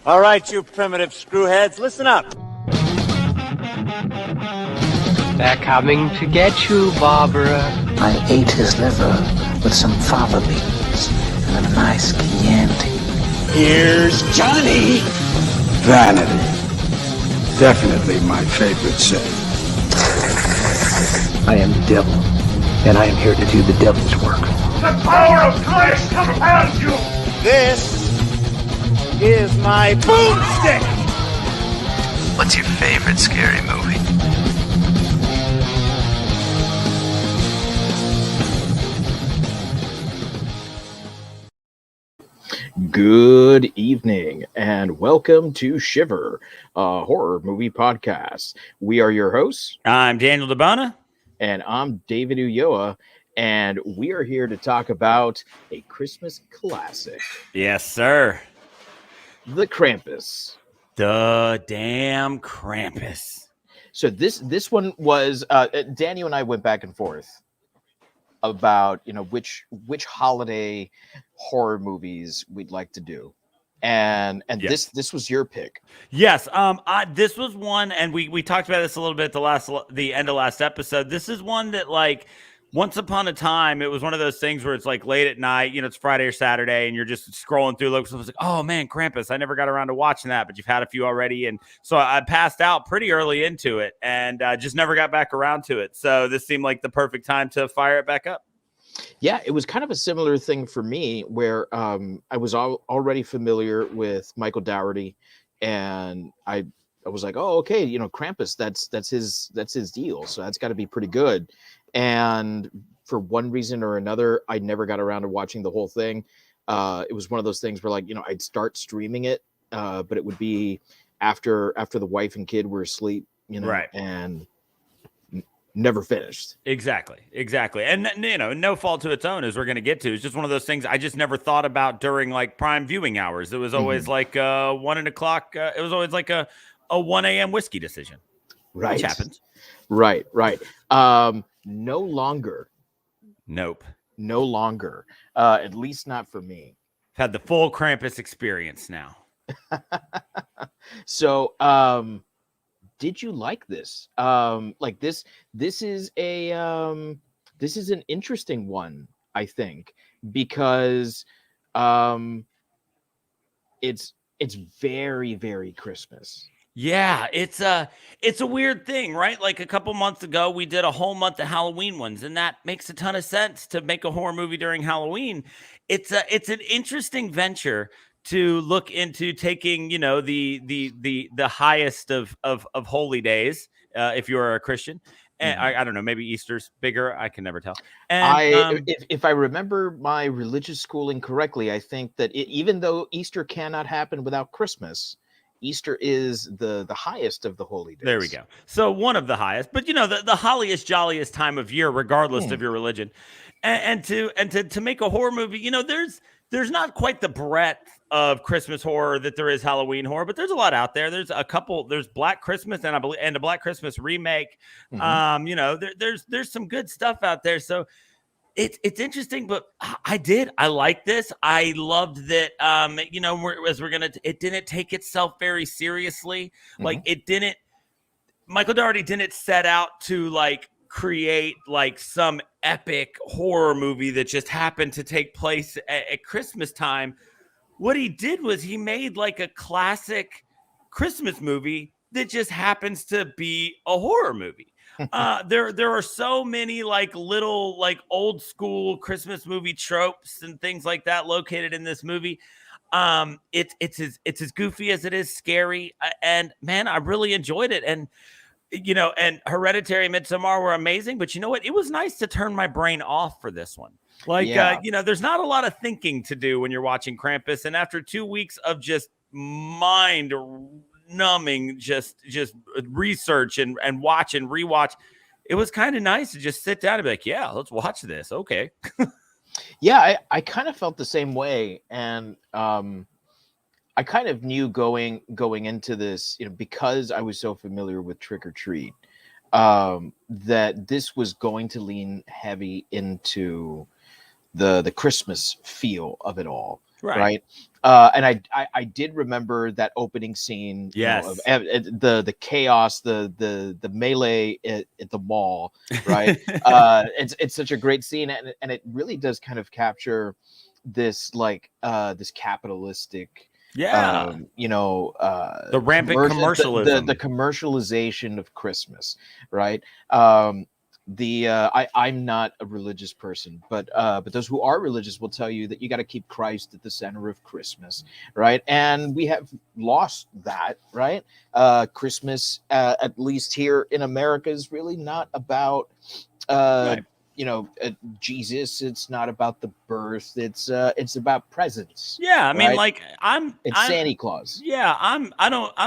All right, you primitive screwheads, listen up. They're coming to get you, Barbara. I ate his liver with some fava beans and a nice Chianti. Here's Johnny. Vanity. Definitely my favorite sin. I am the devil, and I am here to do the devil's work. The power of Christ compels you. This is my boomstick. What's your favorite scary movie? Good evening and welcome to Shiver, a horror movie podcast. We are your hosts. I'm Daniel DeBona. And I'm David Ulloa. And we are here to talk about a Christmas classic. Yes, sir. The Krampus. The damn Krampus. So this one was Daniel and I went back and forth about which holiday horror movies we'd like to do, and yes. this was your pick. Yes, this was one, and we talked about this a little bit at the end of last episode. This is one that, like, once upon a time, it was one of those things where it's like late at night, it's Friday or Saturday, and you're just scrolling through. It was like, oh man, Krampus! I never got around to watching that, but you've had a few already, and so I passed out pretty early into it, and just never got back around to it. So this seemed like the perfect time to fire it back up. Yeah, it was kind of a similar thing for me, where I was already familiar with Michael Dougherty, and I was like, oh, okay, Krampus, that's his deal, so that's got to be pretty good. And for one reason or another, I never got around to watching the whole thing. It was one of those things where, I'd start streaming it, but it would be after the wife and kid were asleep, right, and never finished. Exactly. And no fault to its own, as we're going to get to. It's just one of those things I just never thought about during prime viewing hours. It was always 1 o'clock. It was always like a 1 a.m. whiskey decision. Right. Which happens. Right. No longer. Nope. No longer. At least not for me. Had the full Krampus experience now. So, did you like this? This is an interesting one, I think, because it's very, very Christmas. Yeah, it's a weird thing, right? Like a couple months ago, we did a whole month of Halloween ones, and that makes a ton of sense to make a horror movie during Halloween. It's an interesting venture to look into taking, the highest of holy days, if you're a Christian. And I don't know, maybe Easter's bigger. I can never tell. And if I remember my religious schooling correctly, I think that even though Easter cannot happen without Christmas, Easter is the highest of the holy days. There we go. So one of the highest, but the holliest, jolliest time of year, regardless of your religion. And to make a horror movie, there's not quite the breadth of Christmas horror that there is Halloween horror, but there's a lot out there. There's Black Christmas and a Black Christmas remake. There's some good stuff out there. So it's interesting, but I like this. I loved that. It didn't take itself very seriously. Michael Dougherty didn't set out to create some epic horror movie that just happened to take place at Christmas time. What he did was he made a classic Christmas movie that just happens to be a horror movie. There are so many little old school Christmas movie tropes and things like that located in this movie. It's as goofy as it is scary, and man, I really enjoyed it. And and Hereditary, Midsommar were amazing, but you know what? It was nice to turn my brain off for this one. There's not a lot of thinking to do when you're watching Krampus, and after 2 weeks of just mind numbing, just research and watch and rewatch, it was kind of nice to just sit down and be like, yeah, let's watch this. Okay. Yeah, I kind of felt the same way, and I kind of knew going into this, because I was so familiar with Trick or Treat, that this was going to lean heavy into the Christmas feel of it all. Right. And I did remember that opening scene, Yes. the chaos, the melee at the mall, right? It's such a great scene, and it really does kind of capture this this capitalistic, Yeah. The rampant commercialism. the commercialization of Christmas, right? I'm not a religious person, but those who are religious will tell you that you got to keep Christ at the center of Christmas, right? And we have lost that, right? Christmas, at least here in America, is really not about Right. Jesus. It's not about the birth. It's about presents. Yeah, I mean, right? like I'm Santa Claus. Yeah, I'm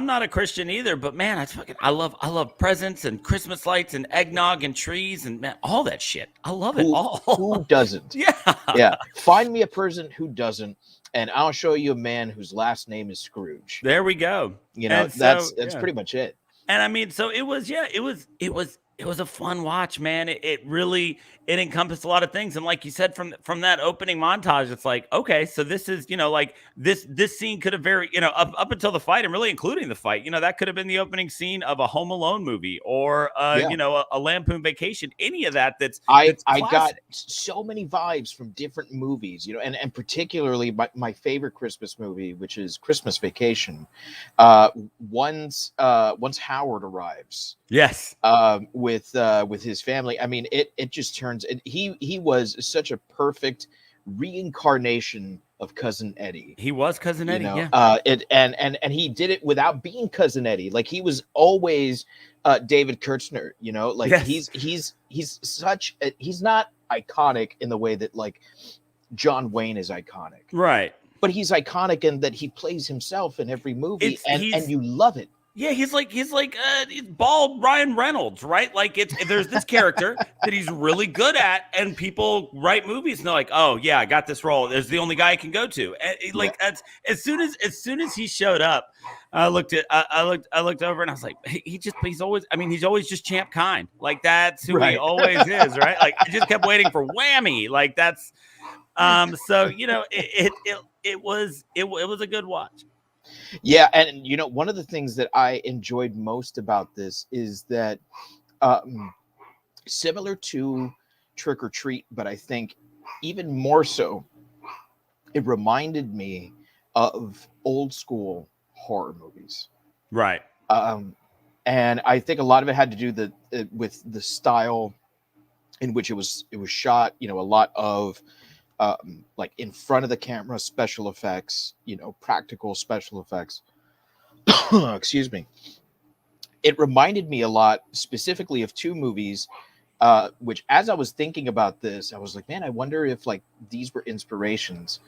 not a Christian either, but man, I love presents and Christmas lights and eggnog and trees and man, all that shit. I love it all. Who doesn't? Yeah. Find me a person who doesn't, and I'll show you a man whose last name is Scrooge. There we go. That's pretty much it. And I mean, so it was a fun watch, man. It really encompassed a lot of things. And like you said, from that opening montage, it's like, okay, so this is, like this scene could have up until the fight and really including the fight, that could have been the opening scene of a Home Alone movie or a Lampoon Vacation, any of that. I got so many vibes from different movies, and particularly my favorite Christmas movie, which is Christmas Vacation. Once Howard arrives. Yes. With his family. I mean, it just turns. He was such a perfect reincarnation of Cousin Eddie. He was Cousin Eddie. Yeah. And he did it without being Cousin Eddie. Like he was always David Kurtzner. Like yes. he's not iconic in the way that like John Wayne is iconic. Right. But he's iconic in that he plays himself in every movie, and you love it. Yeah, he's like bald Ryan Reynolds, right? Like there's this character that he's really good at, and people write movies and they're like, oh yeah, I got this role. There's the only guy I can go to. And that's as soon as he showed up, I looked over and I was like, he's always just champ kind. Like that's who he always is, right? Like I just kept waiting for whammy. Like that's so it was a good watch. Yeah, and one of the things that I enjoyed most about this is that similar to Trick or Treat, but I think even more so, it reminded me of old school horror movies. Right. And I think a lot of it had to do with the style in which it was shot, a lot of like in front of the camera special effects, practical special effects. Excuse me. It reminded me a lot specifically of two movies, which as I was thinking about this, I was like, man, I wonder if like these were inspirations.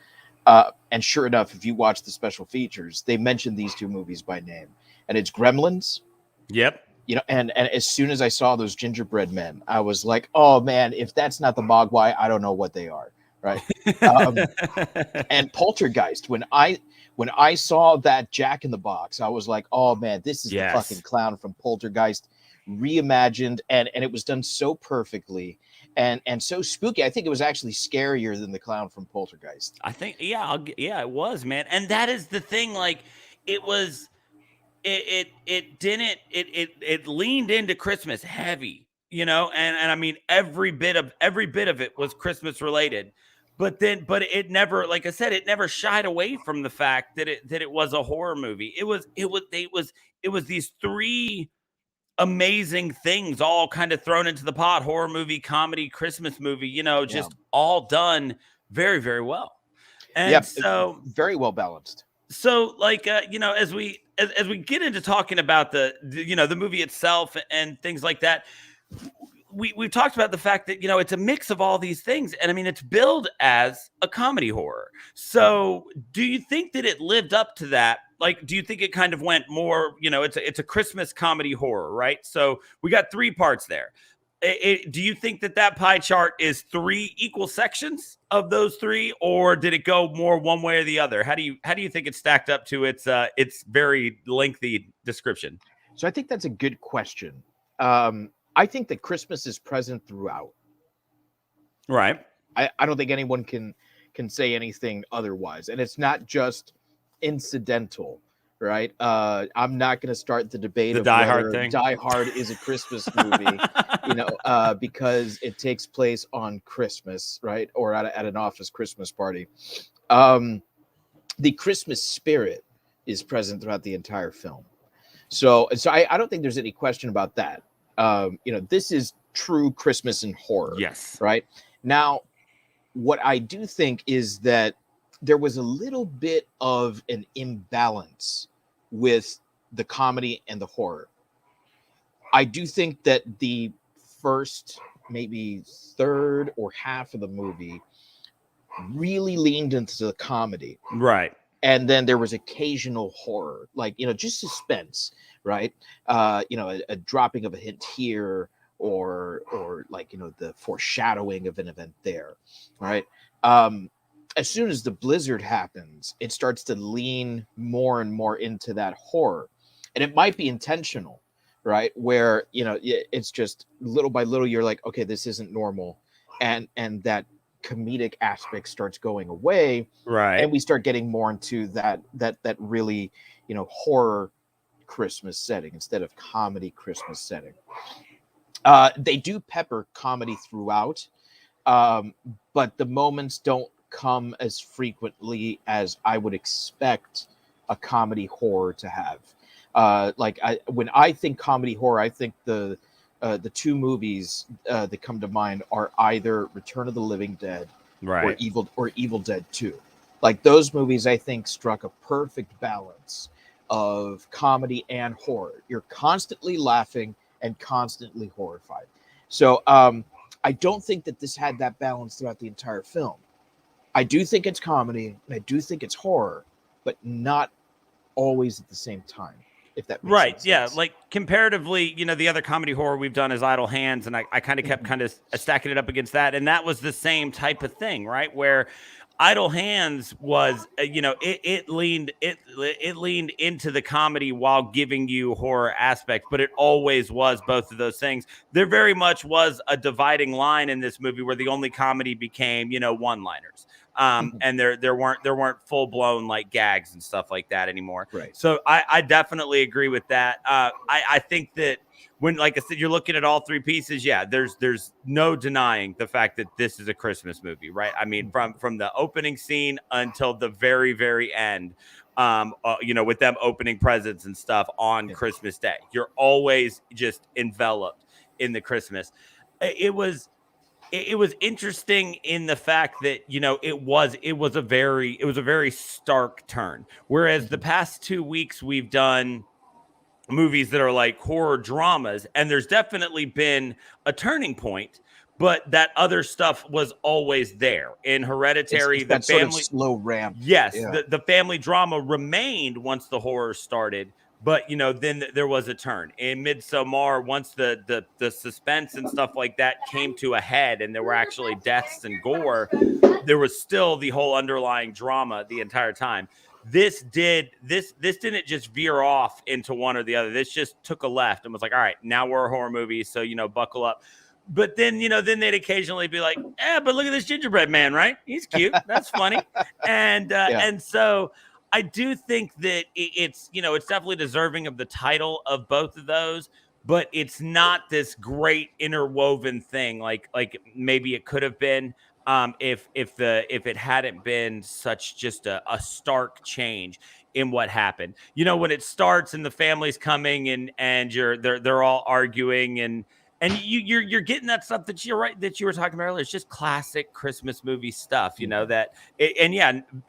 And sure enough, if you watch the special features, they mentioned these two movies by name, and it's Gremlins. Yep. And as soon as I saw those gingerbread men, I was like, oh man, if that's not the Mogwai, I don't know what they are. Right. And Poltergeist, when I saw that Jack in the Box, I was like, oh man, this is the fucking clown from Poltergeist reimagined, and it was done so perfectly and so spooky. I think it was actually scarier than the clown from Poltergeist. I think it was, man. And that is the thing, like it leaned into Christmas heavy, and I mean every bit of it was Christmas related. But it never, like I said, it never shied away from the fact that it was a horror movie. It was these three amazing things all kind of thrown into the pot: horror movie, comedy, Christmas movie. Just all done very, very well. And so very well balanced. So like as we get into talking about the movie itself and things like that. We've talked about the fact that, it's a mix of all these things. And I mean, it's billed as a comedy horror. So do you think that it lived up to that? Like, do you think it kind of went more, it's a Christmas comedy horror, right? So we got three parts there. Do you think that pie chart is three equal sections of those three, or did it go more one way or the other? How do you think it stacked up to its very lengthy description? So I think that's a good question. I think that Christmas is present throughout. Right. I don't think anyone can say anything otherwise. And it's not just incidental, right? I'm not going to start the debate The of Die Hard whether thing. Die Hard is a Christmas movie, because it takes place on Christmas, right? Or at an office Christmas party. The Christmas spirit is present throughout the entire film. So I don't think there's any question about that. This is true Christmas and horror. Yes. Right? Now, what I do think is that there was a little bit of an imbalance with the comedy and the horror. I do think that the first, maybe third or half of the movie really leaned into the comedy. Right. And then there was occasional horror, like, just suspense, right? A dropping of a hint here, or like, the foreshadowing of an event there, right? As soon as the blizzard happens, it starts to lean more and more into that horror. And it might be intentional, right? Where, it's just little by little, you're like, okay, this isn't normal. And that comedic aspect starts going away. Right. And we start getting more into that really, horror Christmas setting instead of comedy Christmas setting. They do pepper comedy throughout, but the moments don't come as frequently as I would expect a comedy horror to have. When I think comedy horror, I think the two movies that come to mind are either Return of the Living Dead, right, or Evil Dead 2. Like, those movies, I think, struck a perfect balance of comedy and horror. You're constantly laughing and constantly horrified. So I don't think that this had that balance throughout the entire film. I do think it's comedy and I do think it's horror, but not always at the same time, if that makes sense. Yeah, like comparatively, the other comedy horror we've done is Idle Hands, and I kind of kept stacking it up against that, and that was the same type of thing, right? Where Idle Hands was, it leaned into the comedy while giving you horror aspects, but it always was both of those things. There very much was a dividing line in this movie where the only comedy became, one-liners. And there weren't full blown like gags and stuff like that anymore. Right. So I definitely agree with that. I think that when, like I said, you're looking at all three pieces. Yeah, there's no denying the fact that this is a Christmas movie, right? I mean, from the opening scene until the very, very end, with them opening presents and stuff on Christmas Day, you're always just enveloped in the Christmas. It was interesting in the fact that, it was a very stark turn. Whereas the past 2 weeks we've done movies that are like horror dramas, and there's definitely been a turning point, but that other stuff was always there. In Hereditary, it's that family sort of slow ramp. Yes, yeah. The family drama remained once the horror started. But, then there was a turn. In Midsommar, once the suspense and stuff like that came to a head and there were actually deaths and gore, there was still the whole underlying drama the entire time. This didn't just veer off into one or the other. This just took a left and was like, all right, now we're a horror movie, so, buckle up. But then, then they'd occasionally be like, but look at this gingerbread man, right? He's cute. That's funny. And so I do think that it's definitely deserving of the title of both of those, but it's not this great interwoven thing like maybe it could have been if it hadn't been such just a stark change in what happened. When it starts and the family's coming and they're all arguing and you're getting that stuff that you were talking about earlier. It's just classic Christmas movie stuff,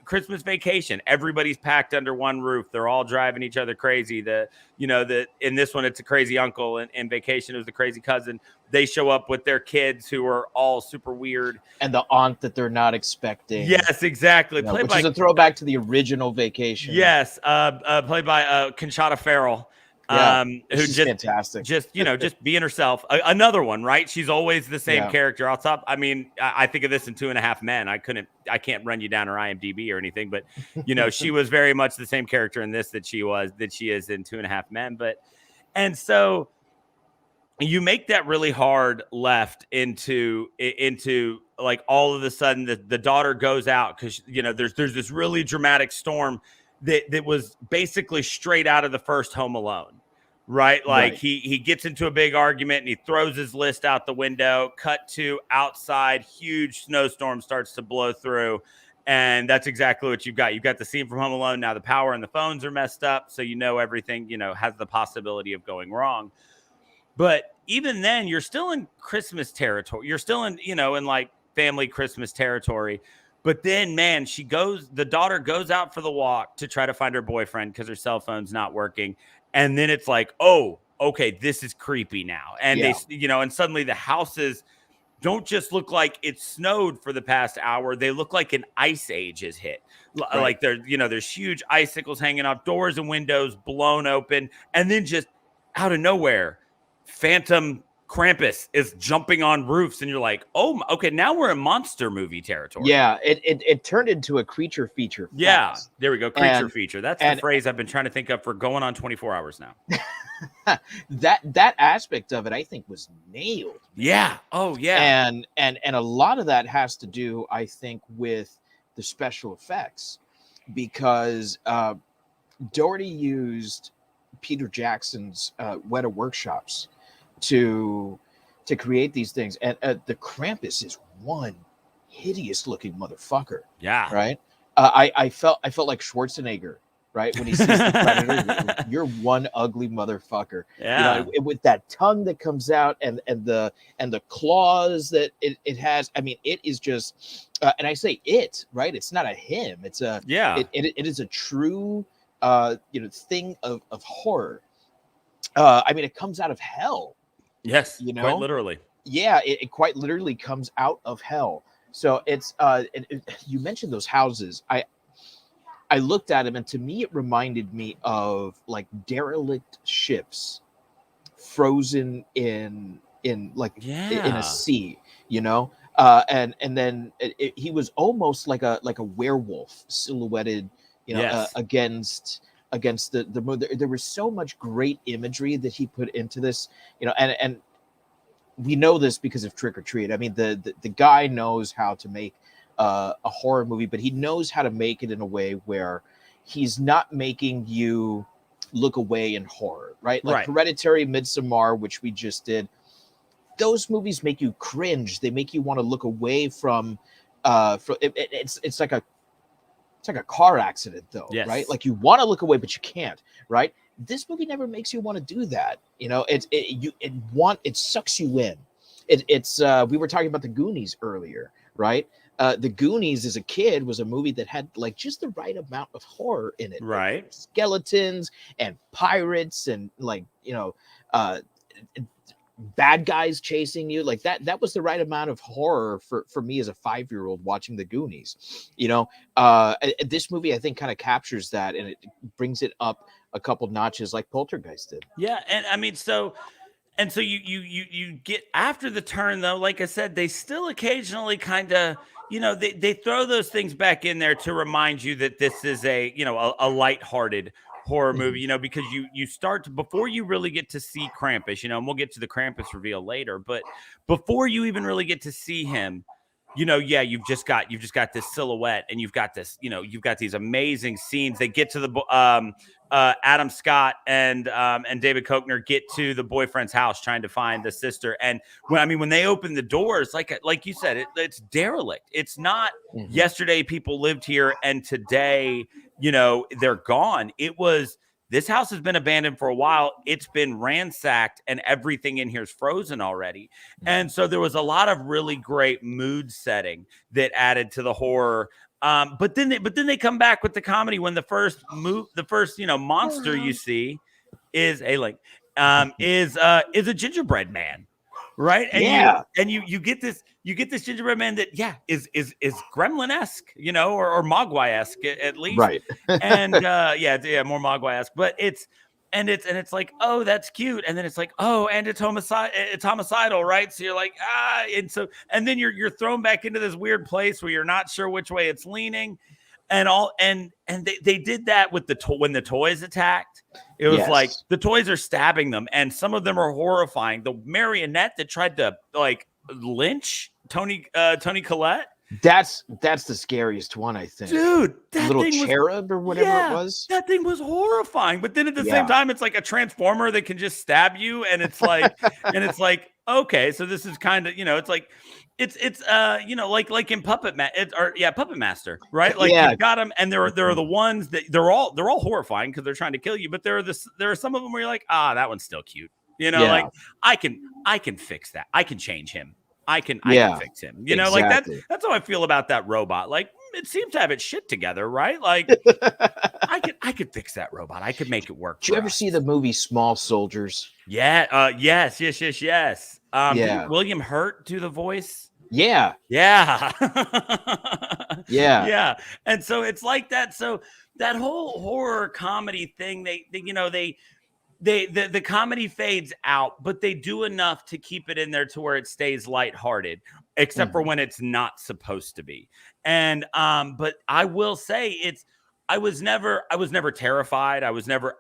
Christmas Vacation. Everybody's packed under one roof. They're all driving each other crazy. In this one, it's a crazy uncle, and in Vacation, it was the crazy cousin. They show up with their kids who are all super weird, and the aunt that they're not expecting. Yes, exactly. Which is a throwback to the original Vacation. Yes, played by Conchata Ferrell. Who's fantastic. Just being herself. Another one, right? She's always the same character. I'll top. I mean, I think of this in 2.5 Men. I can't run you down her IMDb or anything, but she was very much the same character in this that she is in 2.5 Men. And so you make that really hard left into like all of a sudden the daughter goes out because there's this really dramatic storm that was basically straight out of the first Home Alone. Right. Like he gets into a big argument and he throws his list out the window. Cut to outside, huge snowstorm starts to blow through. And that's exactly what you've got. You've got the scene from Home Alone. Now the power and the phones are messed up. So, everything, has the possibility of going wrong. But even then, you're still in Christmas territory. You're still in, in like family Christmas territory. But then, man, the daughter goes out for the walk to try to find her boyfriend because her cell phone's not working. And then it's like, oh, okay, this is creepy now. And they, and suddenly the houses don't just look like it snowed for the past hour. They look like an ice age has hit. Right. Like there's huge icicles hanging off, doors and windows blown open. And then just out of nowhere, Phantom Krampus is jumping on roofs. And you're like, oh, okay, now we're in monster movie territory. Yeah, it turned into a creature feature. Yeah, there we go. Creature feature. That's the phrase I've been trying to think of for going on 24 hours now. that aspect of it, I think, was nailed. Yeah. Oh, yeah. And a lot of that has to do, I think, with the special effects, because Dougherty used Peter Jackson's Weta Workshops to create these things, and the Krampus is one hideous looking motherfucker. Yeah. Right. I felt like Schwarzenegger. Right, when he sees the predator, you're one ugly motherfucker. Yeah, with that tongue that comes out and the claws that it has. I mean, it is just, and I say it, right? It's not a him. It's a It is a true thing of horror. I mean, it comes out of hell. Yes, quite literally. Yeah, it quite literally comes out of hell. So it's you mentioned those houses. I looked at him, and to me, it reminded me of like derelict ships frozen in a sea, and then he was almost like a werewolf silhouetted, against the moon. There was so much great imagery that he put into this, and we know this because of Trick or Treat. I mean, the guy knows how to make a horror movie, but he knows how to make it in a way where he's not making you look away in horror, right? Like Hereditary, Midsommar, which we just did. Those movies make you cringe. They make you want to look away from it's like a car accident, though, right? Like you want to look away, but you can't, right? This movie never makes you want to do that. It sucks you in. It's we were talking about the Goonies earlier, right? The Goonies as a kid was a movie that had like just the right amount of horror in it. Right. Like skeletons and pirates and bad guys chasing you. Like that was the right amount of horror for me as a 5-year-old watching the Goonies. This movie I think kind of captures that, and it brings it up a couple notches like Poltergeist did. Yeah, and I mean so you get after the turn, though, like I said, they still occasionally kind of, they throw those things back in there to remind you that this is a lighthearted horror movie, because you start to, before you really get to see Krampus, and we'll get to the Krampus reveal later, but before you even really get to see him, you've just got this silhouette, and you've got this, you've got these amazing scenes. They get to the Adam Scott and David Koechner get to the boyfriend's house trying to find the sister. And when they open the doors, like you said, it's derelict. It's not yesterday people lived here and today, they're gone. It was, this house has been abandoned for a while. It's been ransacked and everything in here is frozen already. And so there was a lot of really great mood setting that added to the horror. But then they come back with the comedy when the first monster you see is a gingerbread man, right? And you get this gingerbread man that is Gremlin-esque, or Mogwai-esque at least, right? And more Mogwai-esque, but it's like, oh, that's cute, and then it's like, oh, and it's homicidal, right? So you're like, and then you're thrown back into this weird place where you're not sure which way it's leaning, and they did that with when the toys attacked. It was like the toys are stabbing them, and some of them are horrifying. The marionette that tried to like lynch Tony Collette. That's the scariest one, I think. Dude, that little thing cherub or whatever yeah, it was. that thing was horrifying. But then at the Yeah. same time, it's like a transformer that can just stab you, and it's like, okay, so this is kind of, it's like, it's like in Puppet Master, right? Like Yeah. you've got them, and there are the ones that they're all horrifying because they're trying to kill you. But there are some of them where you're like, that one's still cute, like I can fix that. I can change him. I can fix him. Like that's how I feel about that robot. Like it seems to have its shit together, right? Like I could fix that robot. I could make it work. Did you ever see the movie Small Soldiers? Yeah. Yes. Yeah. Did William Hurt do the voice? Yeah. Yeah. Yeah. Yeah. And so it's like that. So that whole horror comedy thing, the comedy fades out, but they do enough to keep it in there to where it stays lighthearted, except for when it's not supposed to be. And but I will say I was never terrified. I was never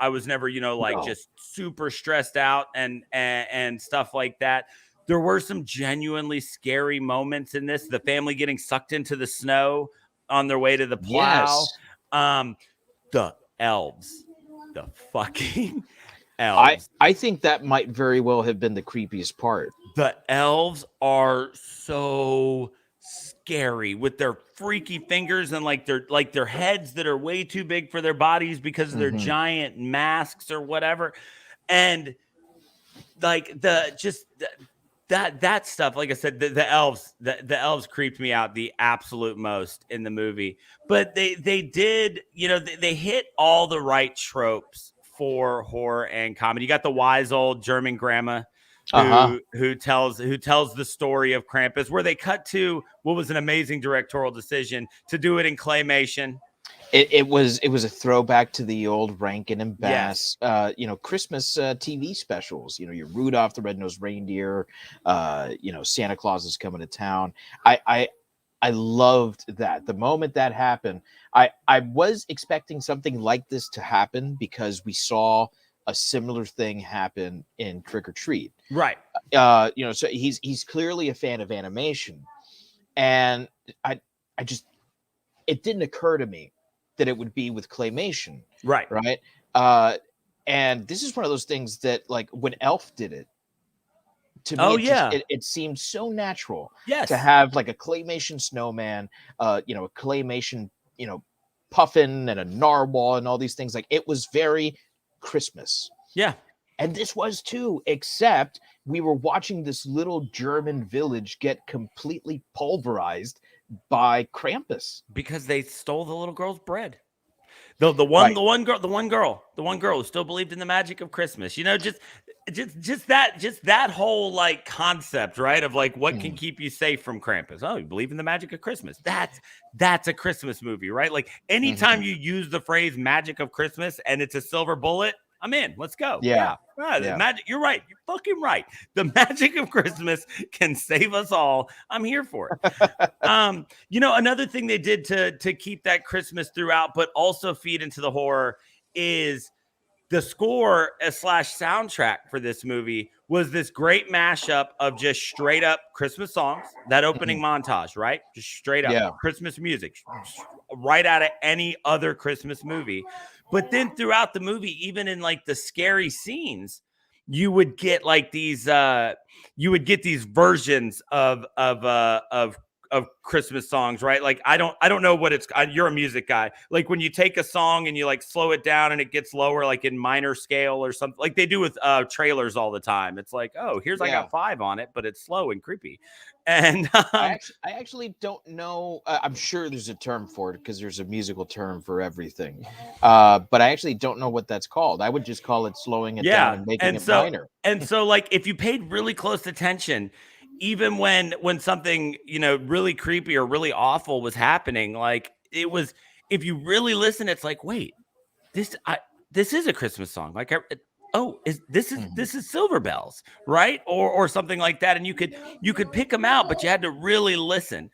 just super stressed out and stuff like that. There were some genuinely scary moments in this. The family getting sucked into the snow on their way to the plow. Yes. The elves, the fucking elves. I think that might very well have been the creepiest part. The elves are so scary with their freaky fingers and their heads that are way too big for their bodies because of their giant masks or whatever. And like that stuff, like I said, the elves creeped me out the absolute most in the movie. But they did, they hit all the right tropes for horror and comedy. You got the wise old German grandma who tells the story of Krampus, where they cut to what was an amazing directorial decision to do it in claymation. It was a throwback to the old Rankin and Bass, Christmas TV specials. Your Rudolph the Red-Nosed Reindeer, Santa Claus is coming to town. I loved that. The moment that happened, I was expecting something like this to happen because we saw a similar thing happen in Trick or Treat. Right. So he's clearly a fan of animation. And it didn't occur to me that it would be with claymation. Right. Right. And this is one of those things that, like, when Elf did it, to me, it seemed so natural to have like a claymation snowman, a claymation, puffin and a narwhal and all these things. Like, it was very Christmas. Yeah. And this was too, except we were watching this little German village get completely pulverized by Krampus because they stole the little girl's bread. The one girl who still believed in the magic of Christmas. Just that whole like concept, right? Of like what can keep you safe from Krampus. Oh, you believe in the magic of Christmas. That's a Christmas movie, right? Like anytime you use the phrase magic of Christmas and it's a silver bullet, I'm in. Let's go. Yeah. The magic. You're right. You're fucking right. The magic of Christmas can save us all. I'm here for it. Another thing they did to keep that Christmas throughout, but also feed into the horror, is the score / soundtrack for this movie was this great mashup of just straight up Christmas songs. That opening montage, right? Just straight up Christmas music, right out of any other Christmas movie. But then throughout the movie, even in like the scary scenes, you would get like these versions of Christmas songs, right? Like I don't know what it's. You're a music guy. Like when you take a song and you like slow it down and it gets lower, like in minor scale or something, like they do with trailers all the time. It's like, oh, I got 5 on it, but it's slow and creepy. And I actually don't know. I'm sure there's a term for it because there's a musical term for everything. But I actually don't know what that's called. I would just call it slowing it down and making it minor. And so like if you paid really close attention, even when something, really creepy or really awful was happening, like it was, if you really listen, it's like, wait, this is a Christmas song. Like, this is Silver Bells, right? Or something like that. And you could pick them out, but you had to really listen.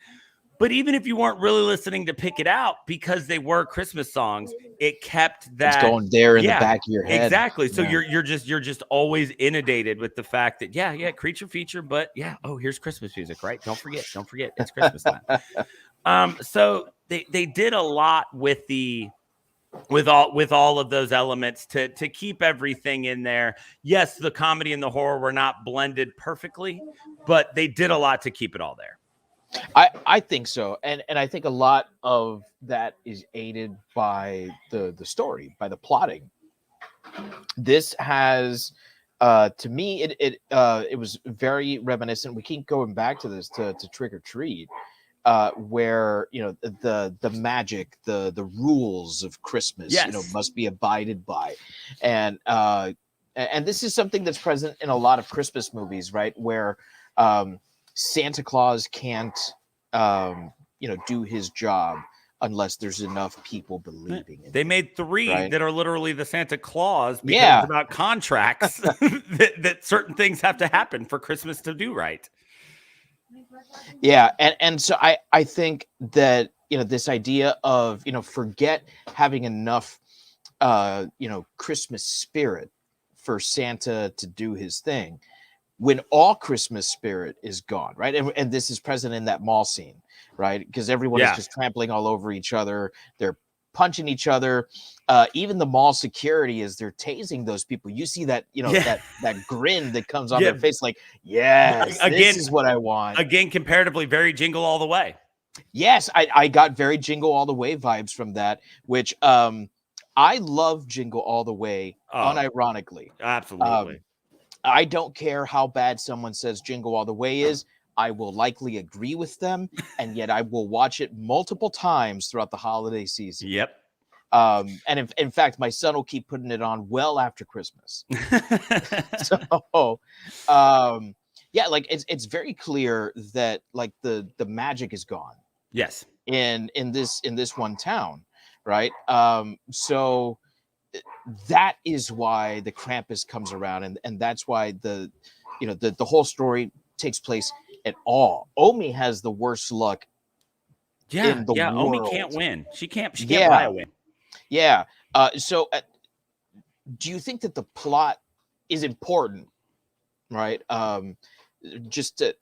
But even if you weren't really listening to pick it out, because they were Christmas songs, it kept that it's going there in the back of your head. Exactly. So you're just always inundated with the fact that creature feature, but here's Christmas music, right? Don't forget, it's Christmas time. So they did a lot with all of those elements to keep everything in there. Yes, the comedy and the horror were not blended perfectly, but they did a lot to keep it all there. I think so, and I think a lot of that is aided by the story, by the plotting. This has, to me, it was very reminiscent. We keep going back to this to Trick or Treat, where the magic, the rules of Christmas, must be abided by, and this is something that's present in a lot of Christmas movies, right? Where Santa Claus can't, do his job unless there's enough people believing in it. They made 3 that are literally the Santa Claus because it's about contracts that certain things have to happen for Christmas to do right. Yeah, and so I think that this idea of forget having enough Christmas spirit for Santa to do his thing, when all Christmas spirit is gone, right? And this is present in that mall scene, right? Because everyone is just trampling all over each other. They're punching each other. Even the mall security, as they're tasing those people, you see that, that grin that comes on their face, like, yes, this is what I want. Again, comparatively, very Jingle All the Way. Yes, I got very Jingle All the Way vibes from that, which I love Jingle All the Way, unironically. Absolutely. I don't care how bad someone says Jingle All the Way is. I will likely agree with them, and yet I will watch it multiple times throughout the holiday season. Yep. And in fact, my son will keep putting it on well after Christmas. So, like it's very clear that like the magic is gone. Yes. In this one town, right? So that is why the Krampus comes around, and that's why the whole story takes place at all. Omi has the worst luck. In the world. Omi can't win. She can't buy a win. Yeah. So, do you think that the plot is important, right? Just to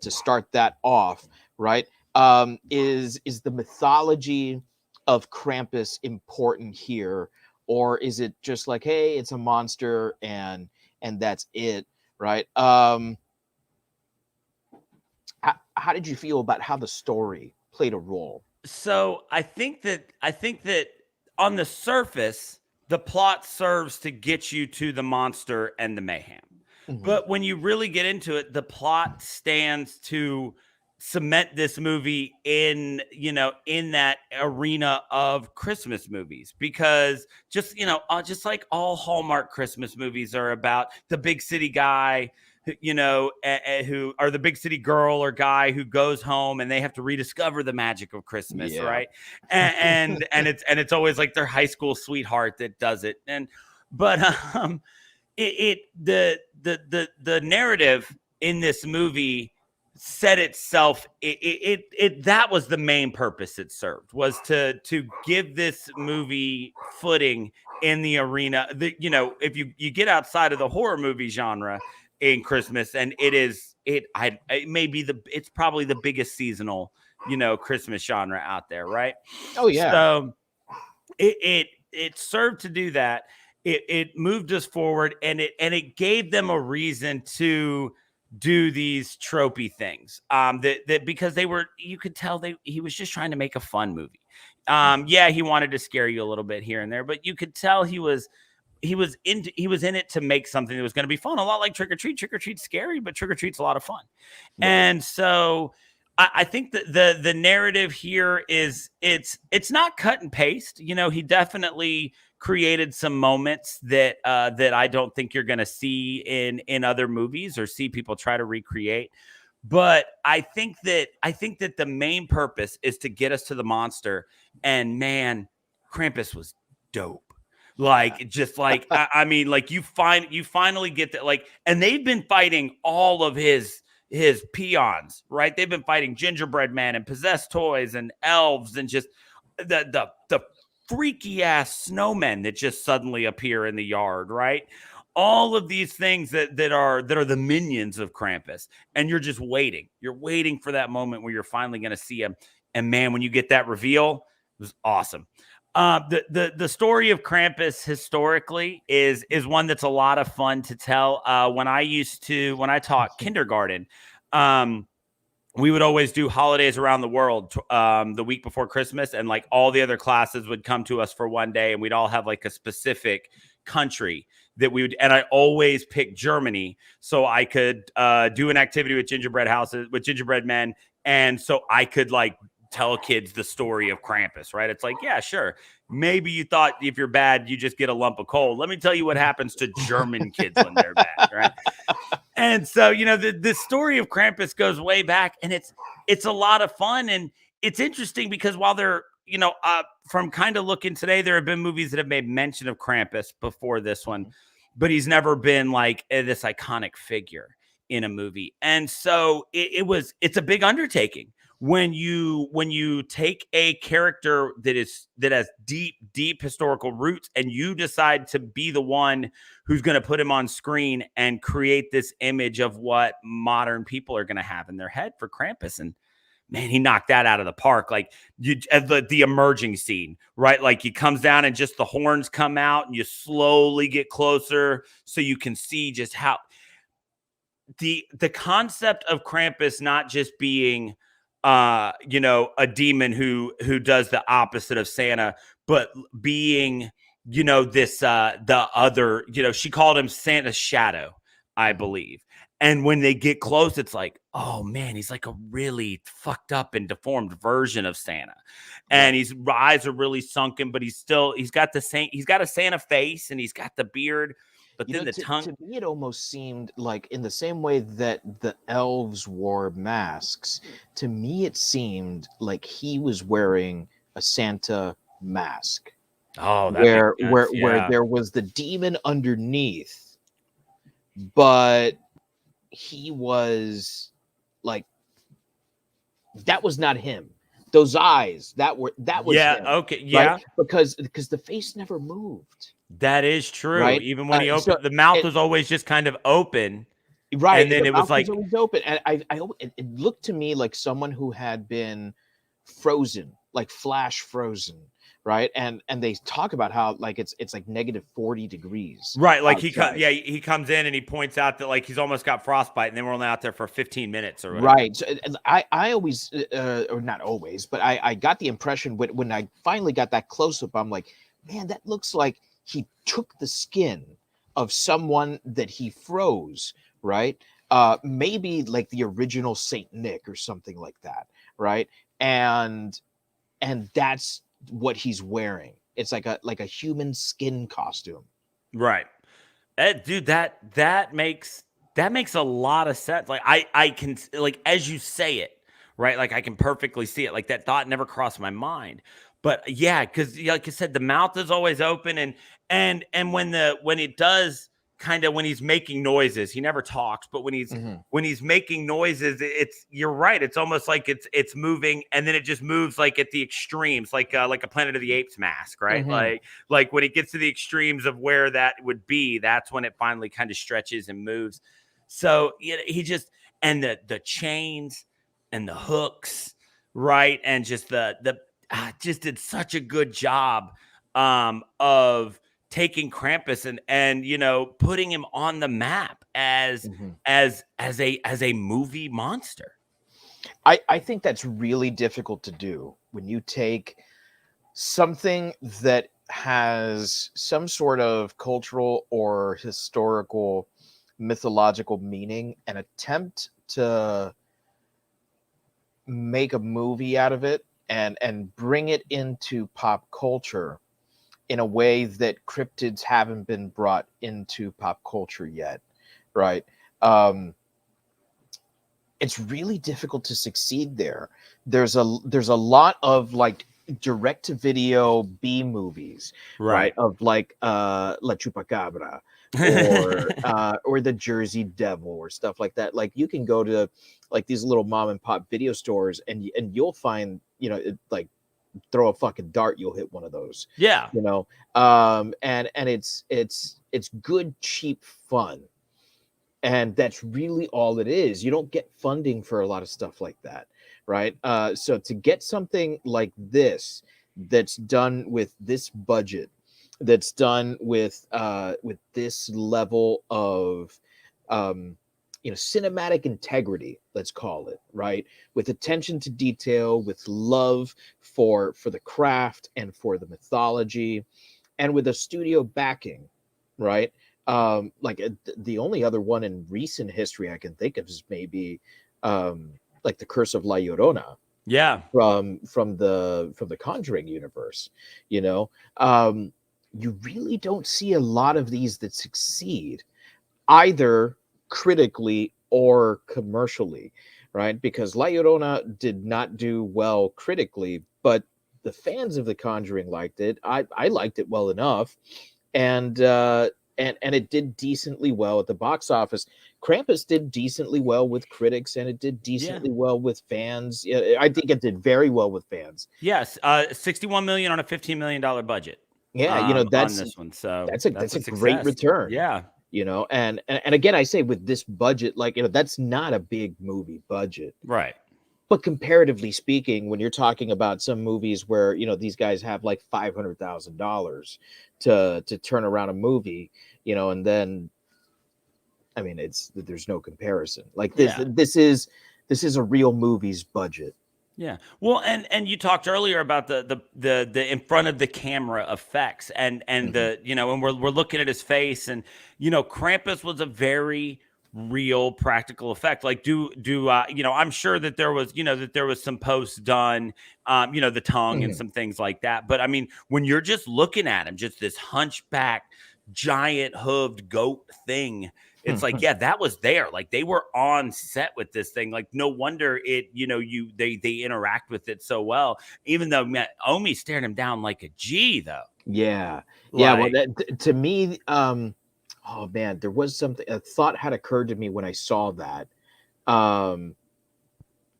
start that off, right? Is the mythology of Krampus important here? Or is it just like, hey, it's a monster and that's it, right? How did you feel about how the story played a role? So I think that on the surface, the plot serves to get you to the monster and the mayhem. Mm-hmm. But when you really get into it, the plot stands to cement this movie in that arena of Christmas movies, because just like all Hallmark Christmas movies are about the big city guy, who or the big city girl or guy who goes home and they have to rediscover the magic of Christmas, right? And it's always like their high school sweetheart that does it. But the narrative in this movie set itself, that was the main purpose it served, was to give this movie footing in the arena. If you get outside of the horror movie genre in Christmas, and it's probably the biggest seasonal Christmas genre out there, right? Oh yeah. So it served to do that. It moved us forward, and it gave them a reason to do these tropey things, that because you could tell he was just trying to make a fun movie. He wanted to scare you a little bit here and there, but you could tell he was in it to make something that was going to be fun, a lot like Trick or Treat. Trick or Treat's scary, but Trick or Treat's a lot of fun. Right. And so I think that the narrative here is it's not cut and paste. He definitely created some moments that I don't think you're going to see in other movies or see people try to recreate. But I think that the main purpose is to get us to the monster. And man, Krampus was dope. Like, just like, I mean, like you finally get that, like, and they've been fighting all of his his peons, right? They've been fighting gingerbread men and possessed toys and elves and just the freaky ass snowmen that just suddenly appear in the yard, right? All of these things that are the minions of Krampus, and you're just waiting. You're waiting for that moment where you're finally going to see him. And man, when you get that reveal, it was awesome. The story of Krampus historically is one that's a lot of fun to tell. When I taught kindergarten, we would always do holidays around the world the week before Christmas, and like all the other classes would come to us for one day, and we'd all have like a specific country that we would, and I always picked Germany so I could do an activity with gingerbread men, and so I could like tell kids the story of Krampus, right? It's like, yeah, sure. Maybe you thought if you're bad, you just get a lump of coal. Let me tell you what happens to German kids when they're bad, right? And so, the story of Krampus goes way back, and it's a lot of fun. And it's interesting because while they're, from kind of looking today, there have been movies that have made mention of Krampus before this one, but he's never been like this iconic figure in a movie. And so it's a big undertaking when you take a character that has deep historical roots, and you decide to be the one who's going to put him on screen and create this image of what modern people are going to have in their head for Krampus. And man, he knocked that out of the park. Like the emerging scene, right? Like he comes down and just the horns come out, and you slowly get closer so you can see just how the concept of Krampus not just being a demon who does the opposite of Santa, but being, this, the other, she called him Santa's shadow, I believe. And when they get close, it's like, oh man, he's like a really fucked up and deformed version of Santa. And his eyes are really sunken, but he's got a Santa face, and he's got the beard. But then the tongue. To me, it almost seemed like, in the same way that the elves wore masks, to me it seemed like he was wearing a Santa mask. Oh, where there was the demon underneath, but he was like, that was not him. Those eyes, that was him, okay, yeah, right? Because the face never moved. That is true. Right? Even when he opened, the mouth was always just kind of open, right? And then it was like always open, and it looked to me like someone who had been frozen, like flash frozen, right? And they talk about how like it's like -40 degrees, right? Like he comes in and he points out that like he's almost got frostbite, and then we're only out there for 15 minutes or whatever. Right. So, I always, or not always, but I got the impression when I finally got that close up, I'm like, man, that looks like he took the skin of someone that he froze, right? Maybe like the original Saint Nick or something like that, right? And that's what he's wearing. It's like a human skin costume, right? Dude, that makes a lot of sense. Like I can, like, as you say it, right? Like I can perfectly see it. Like that thought never crossed my mind. But yeah, because like I said, the mouth is always open, and when it does kind of, when he's making noises, he never talks, but when he's making noises, you're right. It's almost like it's moving, and then it just moves like at the extremes, like a Planet of the Apes mask, right? Like when it gets to the extremes of where that would be, that's when it finally kind of stretches and moves. So he just, and the chains and the hooks, right? And just just did such a good job of taking Krampus and putting him on the map as a movie monster. I think that's really difficult to do when you take something that has some sort of cultural or historical mythological meaning and attempt to make a movie out of it and bring it into pop culture in a way that cryptids haven't been brought into pop culture yet, right? It's really difficult to succeed there. There's a lot of like direct to video B movies, right? Of like La Chupacabra or the Jersey Devil or stuff like that. Like you can go to like these little mom and pop video stores and you'll find, like throw a fucking dart, you'll hit one of those. Yeah. And it's good, cheap fun. And that's really all it is. You don't get funding for a lot of stuff like that, right? So to get something like this that's done with this budget, that's done with this level of cinematic integrity, let's call it, right? With attention to detail, with love for the craft and for the mythology, and with a studio backing, right? The only other one in recent history I can think of is maybe like The Curse of La Llorona. Yeah. From the Conjuring universe, you really don't see a lot of these that succeed either critically or commercially, right? Because La Llorona did not do well critically, but the fans of The Conjuring liked it. I liked it well enough, and it did decently well at the box office. Krampus did decently well with critics, and it did decently well with fans. I think it did very well with fans. Yes, $61 million on a $15 million budget. Yeah, that's on this one. So that's a great return. Yeah, and again, I say with this budget, like that's not a big movie budget, right? But comparatively speaking, when you're talking about some movies where these guys have like $500,000 to turn around a movie, and then, I mean, there's no comparison. Like this is a real movie's budget. Yeah. Well, and you talked earlier about the in front of the camera effects and the, and we're looking at his face, and Krampus was a very real practical effect. Like I'm sure that there was some posts done, the tongue and some things like that. But I mean, when you're just looking at him, just this hunchback, giant hooved goat thing, it's like, yeah, that was there. Like they were on set with this thing. Like no wonder they interact with it so well. Even though Omi stared him down like a G, though. Yeah, yeah. Well, to me, oh man, there was something. A thought had occurred to me when I saw that, and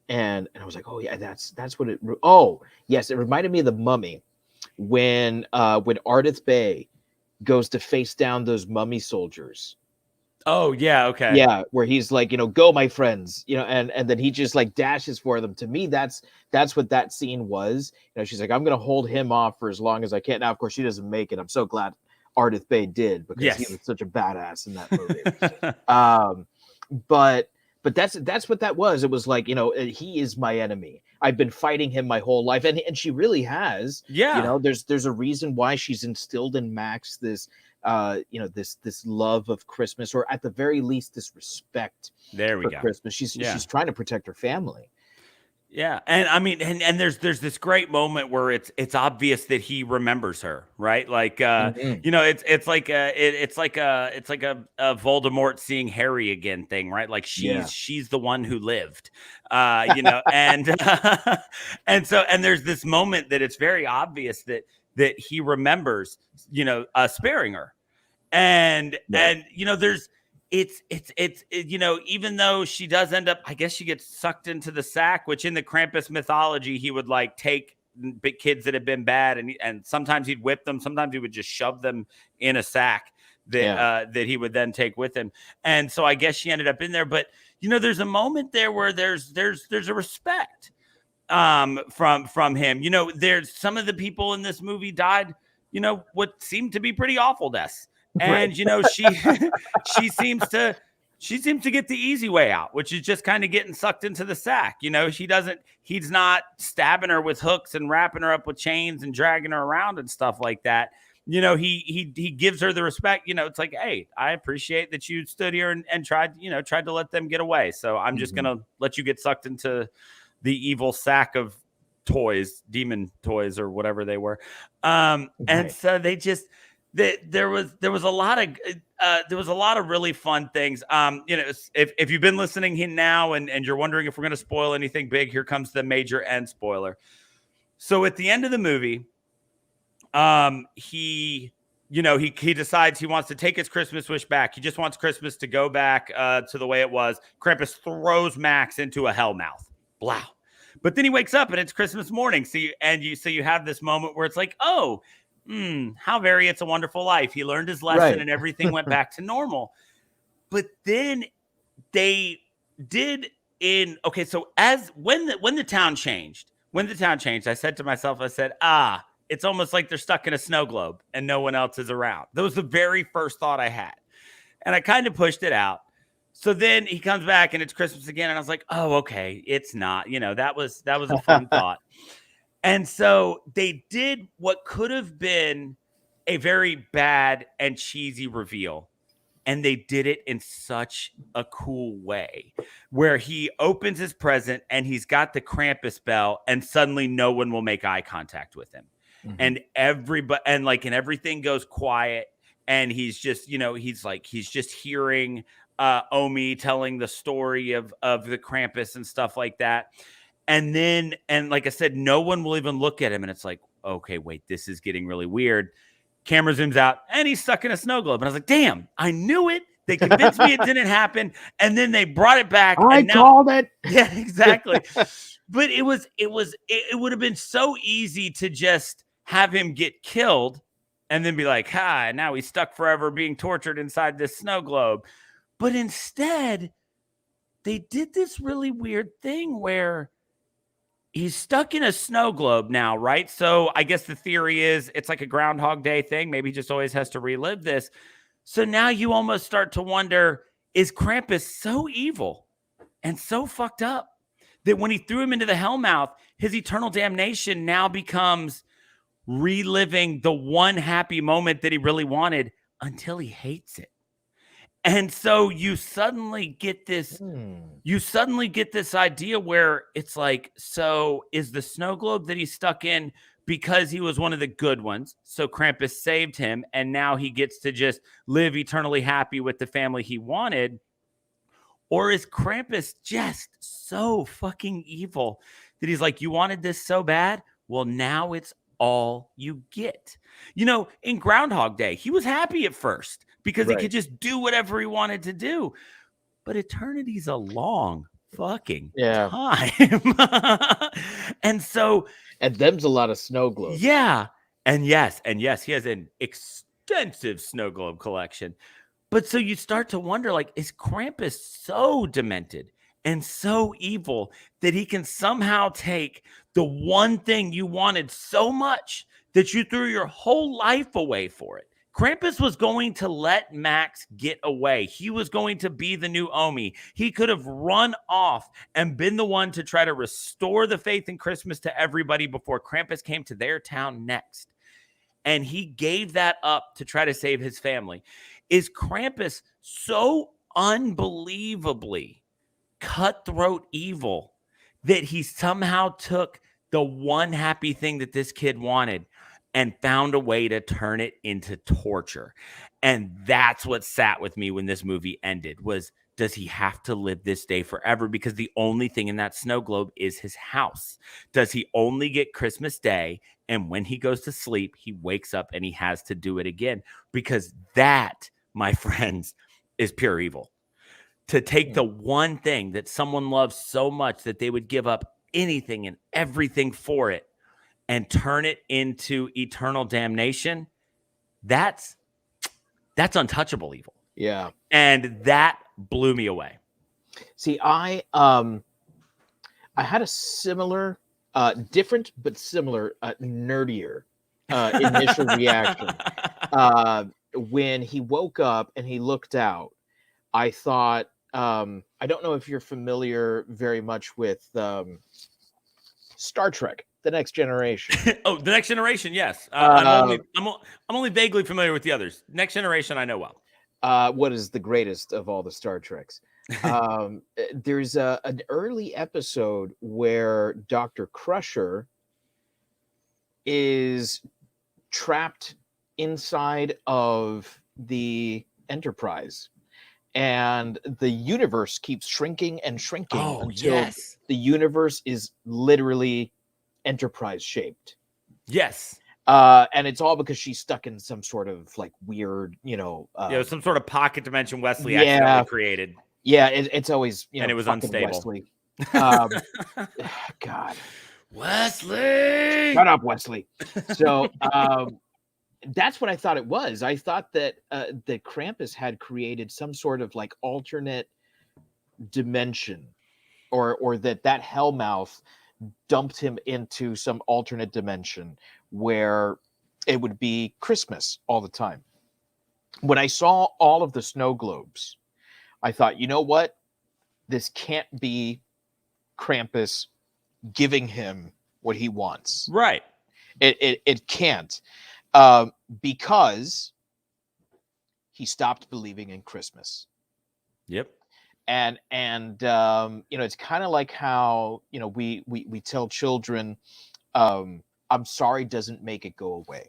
I was like, oh yeah, that's what it. Oh yes, it reminded me of the Mummy when Ardith Bey goes to face down those mummy soldiers. Oh yeah, okay. Yeah, where he's like, go my friends, and then he just like dashes for them. To me, that's what that scene was. She's like, I'm gonna hold him off for as long as I can. Now, of course, she doesn't make it. I'm so glad Ardith Bey did, because he was such a badass in that movie. But that's what that was. It was like, he is my enemy. I've been fighting him my whole life, and she really has. Yeah. There's a reason why she's instilled in Max this this love of Christmas, or at the very least this respect for Christmas. She's trying to protect her family. Yeah, and I mean, and there's this great moment where it's obvious that he remembers her, right? Like, it's like a Voldemort seeing Harry again thing, right? Like she's the one who lived, and and there's this moment that it's very obvious that he remembers, sparing her, and there's. It's even though she does end up, I guess she gets sucked into the sack, which in the Krampus mythology, he would like take big kids that had been bad, and sometimes he'd whip them, sometimes he would just shove them in a sack that he would then take with him. And so I guess she ended up in there, but there's a moment there where there's a respect from him. There's some of the people in this movie died, what seemed to be pretty awful deaths. And she seems to get the easy way out, which is just kind of getting sucked into the sack. He's not stabbing her with hooks and wrapping her up with chains and dragging her around and stuff like that. He gives her the respect. It's like, hey, I appreciate that you stood here and tried to let them get away. So I'm just gonna let you get sucked into the evil sack of toys, demon toys, or whatever they were. And so they just. There was a lot of really fun things. If you've been listening here now and you're wondering if we're going to spoil anything big, here comes the major end spoiler. So at the end of the movie, he decides he wants to take his Christmas wish back. He just wants Christmas to go back to the way it was. Krampus throws Max into a hellmouth. Blah. But then he wakes up and it's Christmas morning. So you have this moment where it's like, oh, how very It's a Wonderful Life. He learned his lesson and everything went back to normal. But then they did so when the town changed, I said to myself, it's almost like they're stuck in a snow globe and no one else is around. That was the very first thought I had. And I kind of pushed it out. So then he comes back and it's Christmas again. And I was like, oh, okay, it's not. That was a fun thought. And so they did what could have been a very bad and cheesy reveal. And they did it in such a cool way where he opens his present and he's got the Krampus bell and suddenly no one will make eye contact with him. Mm-hmm. And everything goes quiet. And he's just, he's just hearing Omi telling the story of the Krampus and stuff like that. And like I said, no one will even look at him. And it's like, okay, wait, this is getting really weird. Camera zooms out and he's stuck in a snow globe. And I was like, damn, I knew it. They convinced me it didn't happen. And then they brought it back. I called it. Yeah, exactly. But it would have been so easy to just have him get killed and then be like, now he's stuck forever being tortured inside this snow globe. But instead, they did this really weird thing where he's stuck in a snow globe now, right? So I guess the theory is it's like a Groundhog Day thing. Maybe he just always has to relive this. So now you almost start to wonder, is Krampus so evil and so fucked up that when he threw him into the hellmouth, his eternal damnation now becomes reliving the one happy moment that he really wanted until he hates it? And so you suddenly get this idea where it's like, so is the snow globe that he's stuck in because he was one of the good ones? So Krampus saved him and now he gets to just live eternally happy with the family he wanted? Or is Krampus just so fucking evil that he's like, you wanted this so bad? Well, now it's all you get. In Groundhog Day, he was happy at first because he could just do whatever he wanted to do. But eternity's a long fucking time. And them's a lot of snow globes. Yeah. And yes, he has an extensive snow globe collection. But so you start to wonder, like, is Krampus so demented and so evil that he can somehow take the one thing you wanted so much that you threw your whole life away for it? Krampus was going to let Max get away. He was going to be the new Omi. He could have run off and been the one to try to restore the faith in Christmas to everybody before Krampus came to their town next. And he gave that up to try to save his family. Is Krampus so unbelievably cutthroat evil that he somehow took the one happy thing that this kid wanted and found a way to turn it into torture? And that's what sat with me when this movie ended, was, does he have to live this day forever? Because the only thing in that snow globe is his house. Does he only get Christmas Day? And when he goes to sleep, he wakes up and he has to do it again? Because that, my friends, is pure evil. To take the one thing that someone loves so much that they would give up anything and everything for it and turn it into eternal damnation, that's untouchable evil. Yeah. And that blew me away. See, I had a similar, different but similar, nerdier initial reaction. When he woke up and he looked out, I thought, I don't know if you're familiar very much with Star Trek: The Next Generation. Oh, The Next Generation, yes. I'm only vaguely familiar with the others. Next Generation, I know well. What is the greatest of all the Star Treks? There's an early episode where Dr. Crusher is trapped inside of the Enterprise, and the universe keeps shrinking and shrinking until the universe is literally Enterprise shaped. Yes. And it's all because she's stuck in some sort of like weird, some sort of pocket dimension Wesley yeah. accidentally created. Yeah, it's always, and it was unstable. Wesley. God. Wesley! Shut up, Wesley. So that's what I thought it was. I thought that that Krampus had created some sort of like alternate dimension, or that Hellmouth dumped him into some alternate dimension where it would be Christmas all the time. When I saw all of the snow globes, I thought, you know what? This can't be Krampus giving him what he wants. Right. It can't. Because he stopped believing in Christmas. Yep. And it's kind of like how, we tell children, I'm sorry doesn't make it go away.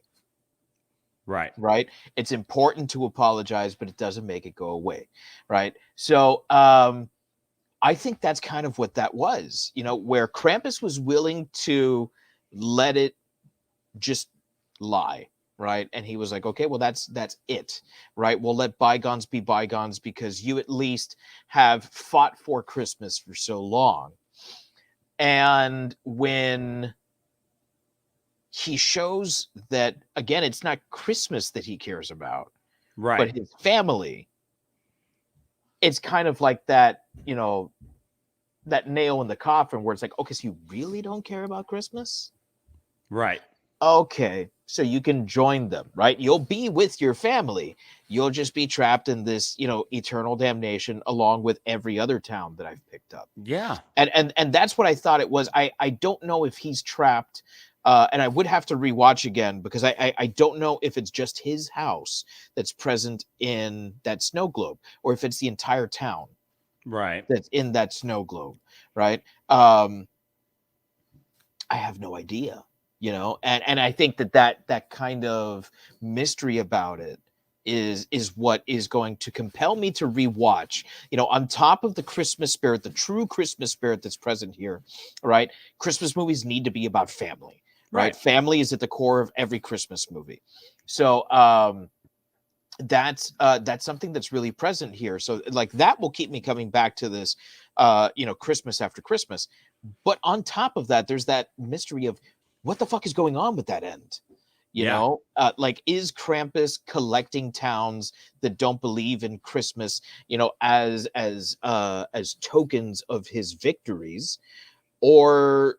Right. Right. It's important to apologize, but it doesn't make it go away. Right. So I think that's kind of what that was, where Krampus was willing to let it just lie. Right. And he was like, okay, well, that's it. Right. We'll let bygones be bygones because you at least have fought for Christmas for so long. And when he shows that, again, it's not Christmas that he cares about, right, but his family, it's kind of like that, that nail in the coffin where it's like, okay, so you really don't care about Christmas? Right. Okay, so you can join them, right? You'll be with your family. You'll just be trapped in this, eternal damnation along with every other town that I've picked up. Yeah. And that's what I thought it was. I don't know if he's trapped, and I would have to rewatch again because I don't know if it's just his house that's present in that snow globe or if it's the entire town. Right. That's in that snow globe, right? I have no idea. And I think that kind of mystery about it is what is going to compel me to rewatch, on top of the Christmas spirit, the true Christmas spirit that's present here, right? Christmas movies need to be about family, right? Family is at the core of every Christmas movie. So that's something that's really present here. So like that will keep me coming back to this, Christmas after Christmas. But on top of that, there's that mystery of, what the fuck is going on with that end? Like, is Krampus collecting towns that don't believe in Christmas, as tokens of his victories, or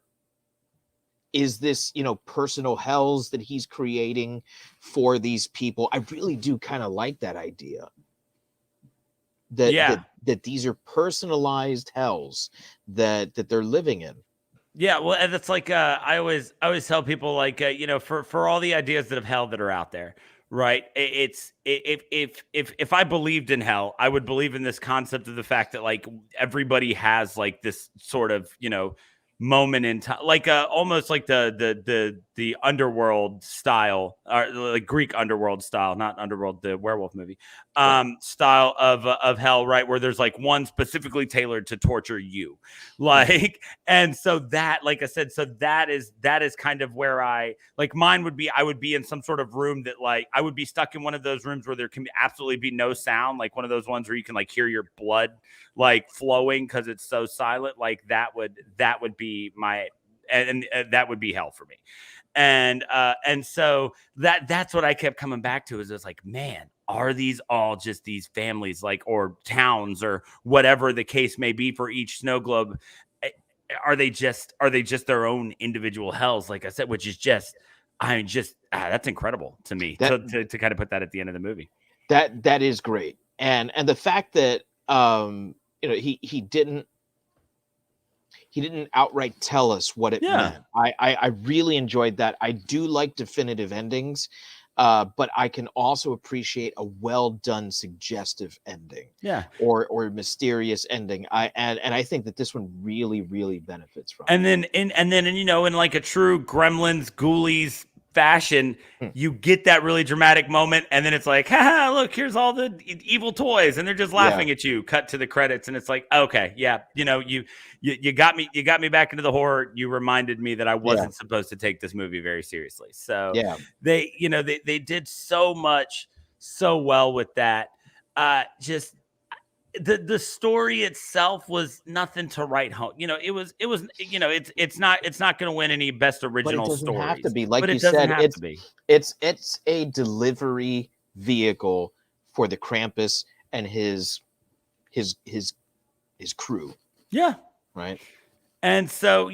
is this, personal hells that he's creating for these people? I really do kind of like that idea. That these are personalized hells that they're living in. Yeah, well, and it's like I always tell people, like, for all the ideas that of hell that are out there, right? It's if I believed in hell, I would believe in this concept of the fact that like everybody has like this sort of moment in time, like almost like the underworld style, or like Greek underworld style, not Underworld, the werewolf movie, style of hell, right? Where there's like one specifically tailored to torture you, like, and so that, like I said, so that is kind of where I would be in some sort of room that like I would be stuck in one of those rooms where there can absolutely be no sound, like one of those ones where you can like hear your blood like flowing because it's so silent. Like that would be my, and that would be hell for me. And so that's what I kept coming back to, is it's like, man, are these all just these families, like, or towns, or whatever the case may be for each snow globe? Are they just their own individual hells? Like I said, which is just, that's incredible to me, to kind of put that at the end of the movie. That is great. And the fact that, he didn't outright tell us what it meant. I really enjoyed that. I do like definitive endings, but I can also appreciate a well done suggestive ending. Yeah. Or mysterious ending. And I think that this one really, really benefits from. And then in like a true Gremlins, Ghoulies fashion, you get that really dramatic moment, and then it's like, haha, look, here's all the evil toys, and they're just laughing at you. Cut to the credits, and it's like, okay, yeah, you got me back into the horror. You reminded me that I wasn't supposed to take this movie very seriously. So they did so much so well with that. Just the story itself was nothing to write home. It was it's not going to win any best original but it doesn't stories. have to be, like you doesn't said. have to be. It's a delivery vehicle for the Krampus and his crew. Yeah. Right. And so,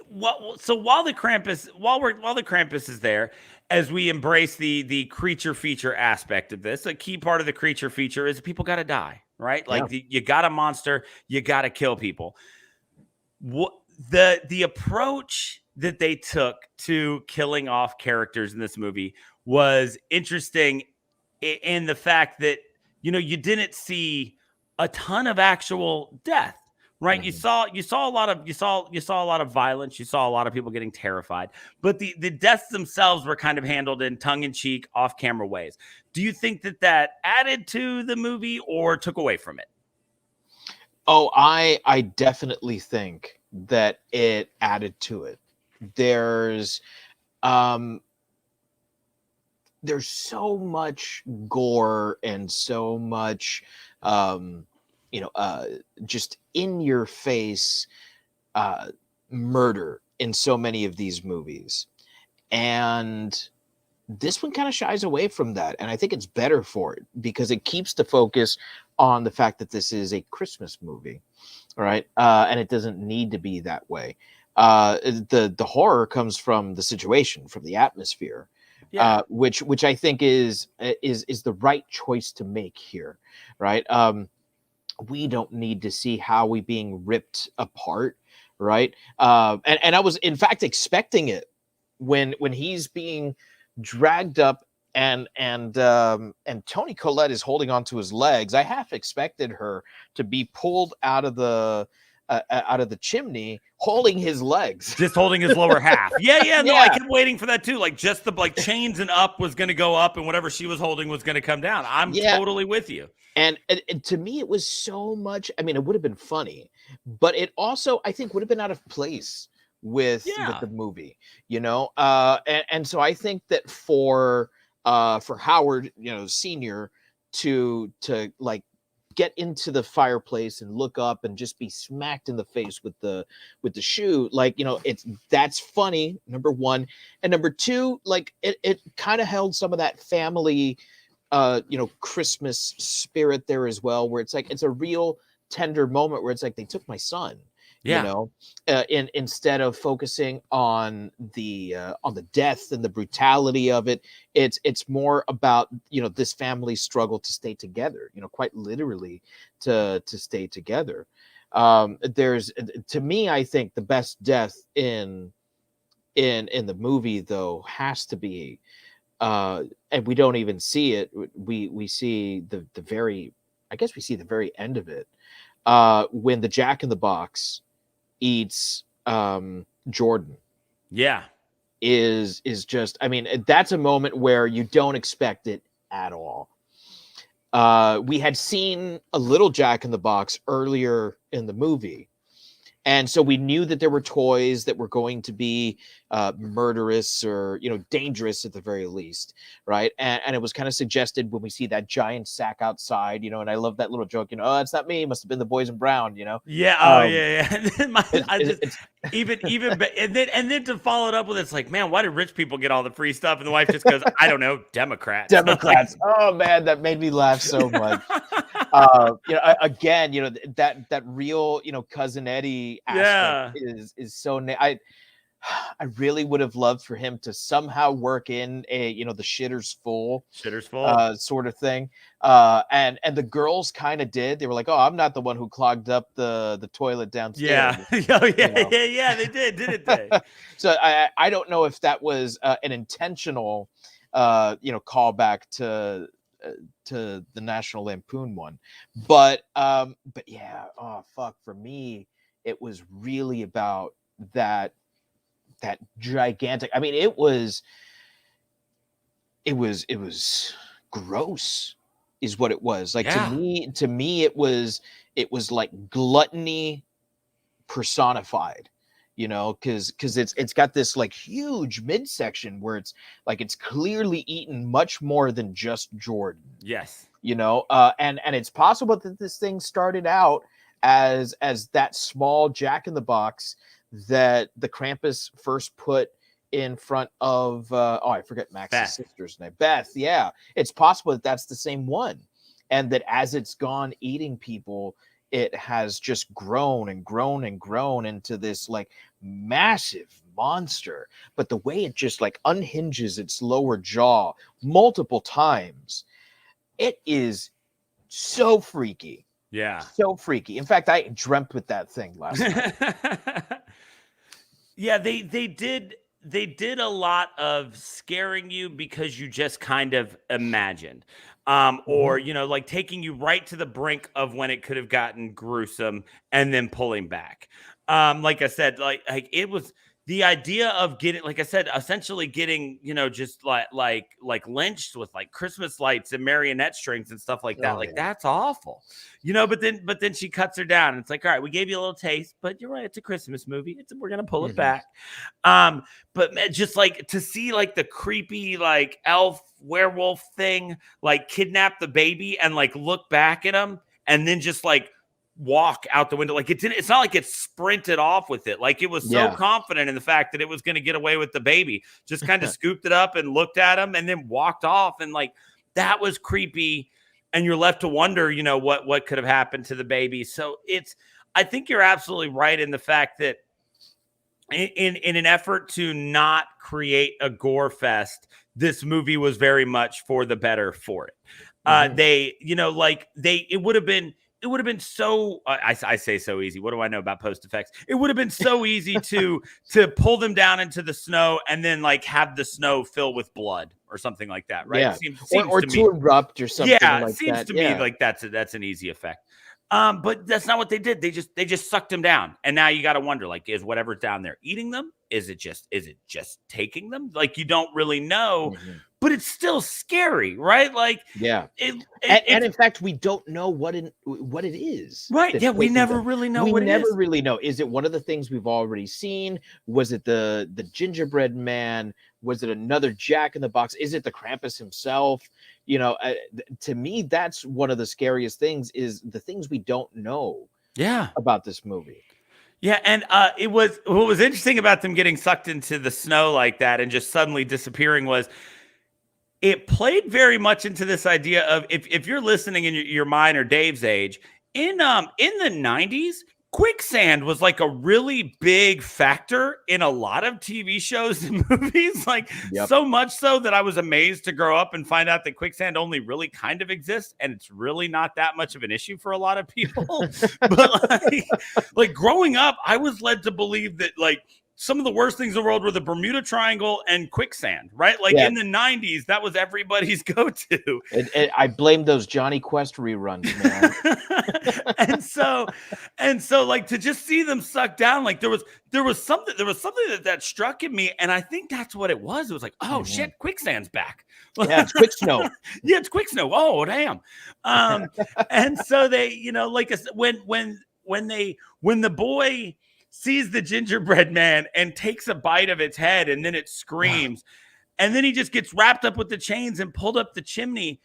while the Krampus is there, as we embrace the creature feature aspect of this, a key part of the creature feature is people got to die, right? Like you got a monster, you got to kill people. The approach that they took to killing off characters in this movie was interesting in the fact that, you didn't see a ton of actual death. Right. Mm-hmm. You saw a lot of violence. You saw a lot of people getting terrified, but the deaths themselves were kind of handled in tongue in cheek, off camera ways. Do you think that added to the movie or took away from it? Oh, I definitely think that it added to it. There's so much gore and so much, just in your face murder in so many of these movies. And this one kind of shies away from that. And I think it's better for it because it keeps the focus on the fact that this is a Christmas movie. Right. And it doesn't need to be that way. The horror comes from the situation, from the atmosphere, which I think is the right choice to make here. Right. We don't need to see Howie being ripped apart, right? And I was in fact expecting it when he's being dragged up and Toni Collette is holding onto his legs. I half expected her to be pulled out of the chimney, holding his legs, just holding his lower half. No, I kept waiting for that too. Like just the chains and up was going to go up, and whatever she was holding was going to come down. I'm totally with you. And to me, it was so much. I mean, it would have been funny, but it also, I think, would have been out of place with the movie, and so I think that for Howard, Senior, to like get into the fireplace and look up and just be smacked in the face with the shoe, that's funny, number one, and number two, like it kind of held some of that family Christmas spirit there as well, where it's like it's a real tender moment where it's like they took my son, instead of focusing on the death and the brutality of it. It's more about this family's struggle to stay together, quite literally to stay together. There's, to me, I think the best death in the movie though has to be, and we don't even see it. We see the very end of it, when the Jack in the Box eats Jordan. Is just, I mean, that's a moment where you don't expect it at all. We had seen a little Jack in the Box earlier in the movie, and so we knew that there were toys that were going to be murderous or, dangerous at the very least, right? And it was kind of suggested when we see that giant sack outside, and I love that little joke, oh, it's not me, it must have been the boys in brown, And then to follow it up with, it's like, man, why do rich people get all the free stuff? And the wife just goes, I don't know, Democrats. Oh man, that made me laugh so much. Again, that real, cousin Eddie aspect is so. I really would have loved for him to somehow work in a, the shitter's full sort of thing. And the girls kind of did. They were like, oh, I'm not the one who clogged up the toilet downstairs. They did, didn't they? So I don't know if that was an intentional, callback to the National Lampoon one, but yeah, oh fuck, for me, it was really about that gigantic. I mean, it was gross, is what it was. Like to me, it was like gluttony personified. Because it's got this like huge midsection where it's like it's clearly eaten much more than just Jordan. Yes. And it's possible that this thing started out as that small Jack in the Box that the Krampus first put in front of I forget Max's sister's name, Beth. Yeah, it's possible that that's the same one, and that as it's gone eating people, it has just grown and grown and grown into this like massive monster. But the way it just like unhinges its lower jaw multiple times, it is so freaky. Yeah. So freaky. In fact, I dreamt with that thing last night. Yeah, they did a lot of scaring you because you just kind of imagined. Or, like taking you right to the brink of when it could have gotten gruesome and then pulling back. Like I said, like it was the idea of getting, like I said, essentially getting, just like lynched with like Christmas lights and marionette strings and stuff like that. That's awful, but then she cuts her down. And it's like, all right, we gave you a little taste, but you're right. It's a Christmas movie. We're going to pull it back. But just like to see like the creepy, like elf werewolf thing, like kidnap the baby and like look back at him and then just like walk out the window. Like it's not like it sprinted off with it. Like it was so confident in the fact that it was going to get away with the baby, just kind of scooped it up and looked at him and then walked off. And like, that was creepy. And you're left to wonder, what could have happened to the baby. So I think you're absolutely right in the fact that in an effort to not create a gore fest, this movie was very much for the better for it. It would have been so, I say so easy. What do I know about post effects? It would have been so easy to pull them down into the snow and then like have the snow fill with blood or something like that. Right. Yeah. Seems or to erupt or something. Yeah. Like it seems that. to me like that's an easy effect. But that's not what they did. They just sucked them down. And now you got to wonder, like, is whatever's down there eating them? Is it just taking them? Like, you don't really know, but it's still scary, right? Like, yeah. And in fact, we don't know what it is. Right. Yeah. We never really know what it is. We never really know. Is it one of the things we've already seen? Was it the gingerbread man? Was it another Jack in the Box? Is it the Krampus himself? To me, that's one of the scariest things, is the things we don't know about this movie. Yeah, and what was interesting about them getting sucked into the snow like that and just suddenly disappearing was it played very much into this idea of if you're listening in your mind or Dave's age, in the 90s, quicksand was like a really big factor in a lot of TV shows and movies, like so much so that I was amazed to grow up and find out that quicksand only really kind of exists and it's really not that much of an issue for a lot of people. But like growing up, I was led to believe that like some of the worst things in the world were the Bermuda Triangle and quicksand, right? Like in the 90s, that was everybody's go-to. And I blame those Johnny Quest reruns, man. and so like to just see them sucked down, like there was something that struck in me. And I think that's what it was. It was like, oh shit, quicksand's back. Yeah, it's quick snow. Yeah, it's quick snow. Oh, damn. And so they, like I said, when the boy sees the gingerbread man and takes a bite of its head and then it screams and then he just gets wrapped up with the chains and pulled up the chimney.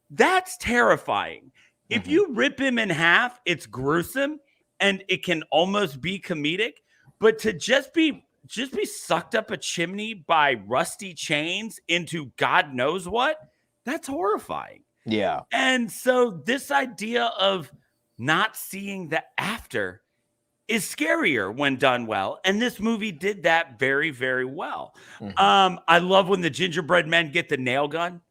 That's terrifying. If you rip him in half, it's gruesome and it can almost be comedic, but to just be sucked up a chimney by rusty chains into God knows what, that's horrifying. Yeah. And so this idea of not seeing the after is scarier when done well. And this movie did that very, very well. I love when the gingerbread men get the nail gun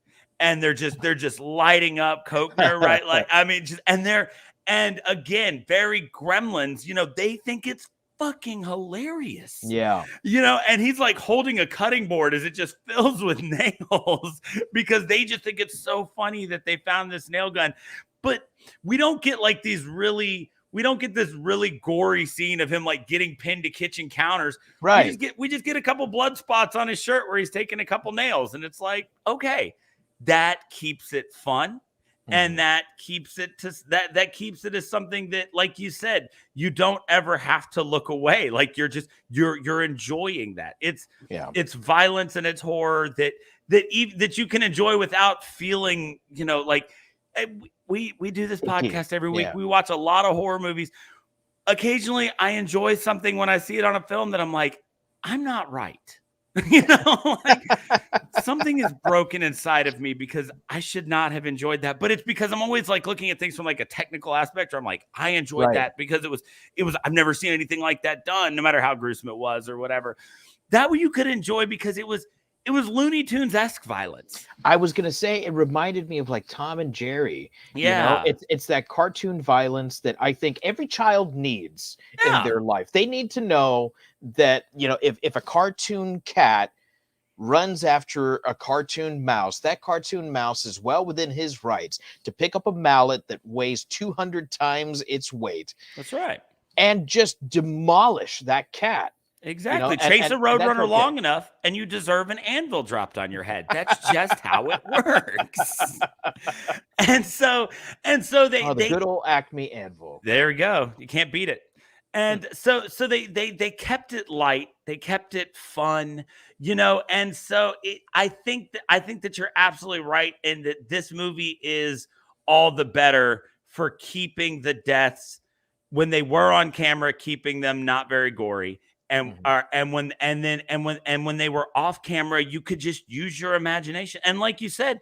and they're just lighting up coke there, right? Like, I mean, and again, very Gremlins, they think it's fucking hilarious. Yeah. And he's like holding a cutting board as it just fills with nails because they just think it's so funny that they found this nail gun. But we don't get like these really We don't get this really gory scene of him like getting pinned to kitchen counters. Right. We just get a couple blood spots on his shirt where he's taking a couple nails, and it's like, okay, that keeps it fun. And that keeps it that keeps it as something that, like you said, you don't ever have to look away. Like you're enjoying that. It's violence and it's horror that you can enjoy without feeling, like we do this podcast every week. We watch a lot of horror movies. Occasionally I enjoy something when I see it on a film that I'm like, I'm not right. Like something is broken inside of me because I should not have enjoyed that. But it's because I'm always like looking at things from like a technical aspect, or I'm like, I enjoyed that because it was, I've never seen anything like that done, no matter how gruesome it was or whatever. That way you could enjoy because it was Looney Tunes-esque violence. I was gonna say it reminded me of like Tom and Jerry. Yeah. It's that cartoon violence that I think every child needs in their life. They need to know that, if a cartoon cat runs after a cartoon mouse, that cartoon mouse is well within his rights to pick up a mallet that weighs 200 times its weight. That's right. And just demolish that cat. Exactly. Chase a roadrunner long enough and you deserve an anvil dropped on your head. That's just how it works. And so they the good old Acme anvil. There we go. You can't beat it. And so they kept it light. They kept it fun, and so I think that you're absolutely right in that this movie is all the better for keeping the deaths when they were on camera, keeping them not very gory. And when they were off camera, you could just use your imagination. And like you said,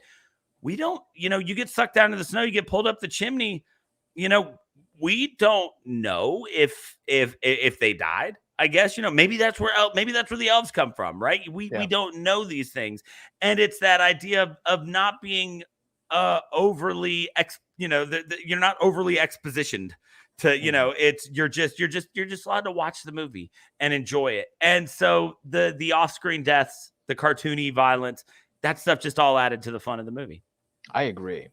we don't, you get sucked down to the snow, you get pulled up the chimney, we don't know if they died. I guess, maybe that's where the elves come from, right? We don't know these things. And it's that idea of not being overly you're not overly expositioned to, it's you're just allowed to watch the movie and enjoy it. And so the off-screen deaths, the cartoony violence, that stuff just all added to the fun of the movie. I agree.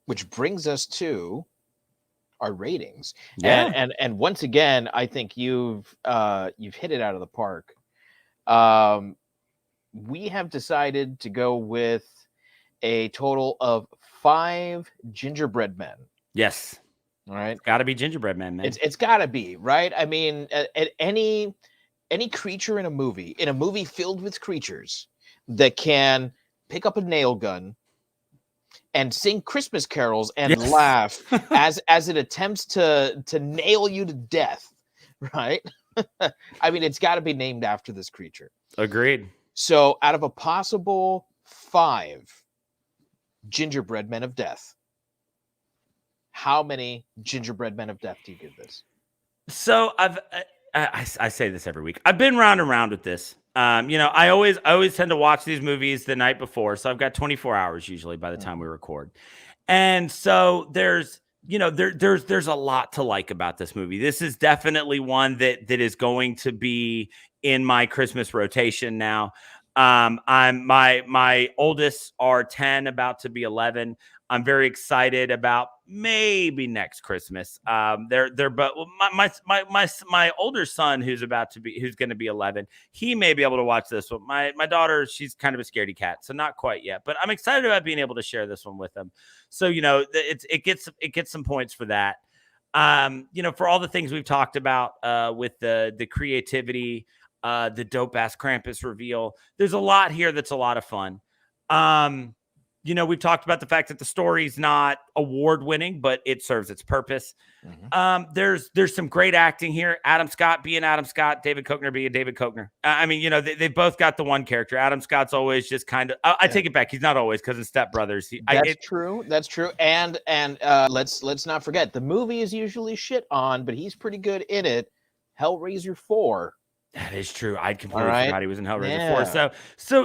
Which brings us to our ratings. And once again, I think you've hit it out of the park. We have decided to go with a total of 5 gingerbread men. Yes. All right. It's got to be gingerbread men, man. It's got to be, right? I mean, at any creature in a movie filled with creatures that can pick up a nail gun and sing Christmas carols and laugh as it attempts to nail you to death, right? I mean, it's got to be named after this creature. Agreed. So out of a possible 5 gingerbread men of death, how many gingerbread men of death do you give this? So I say this every week. I've been round and round with this. I always tend to watch these movies the night before. So I've got 24 hours usually by the time we record. And so there's a lot to like about this movie. This is definitely one that is going to be in my Christmas rotation now. My oldest are 10, about to be 11. I'm very excited about maybe next Christmas. They're but my older son who's going to be 11. He may be able to watch this one. My daughter, she's kind of a scaredy cat, so not quite yet. But I'm excited about being able to share this one with them. So it gets some points for that. For all the things we've talked about with the creativity, the dope ass Krampus reveal. There's a lot here that's a lot of fun. We've talked about the fact that the story's not award winning, but it serves its purpose. Mm-hmm. There's some great acting here. Adam Scott being Adam Scott, David Koechner being David Koechner. They've both got the one character. Adam Scott's always just kind of, I take it back. He's not always, because in Step Brothers. That's true. And let's not forget, the movie is usually shit on, but he's pretty good in it. Hellraiser 4. That is true. I'd completely forgot he was in Hellraiser 4. So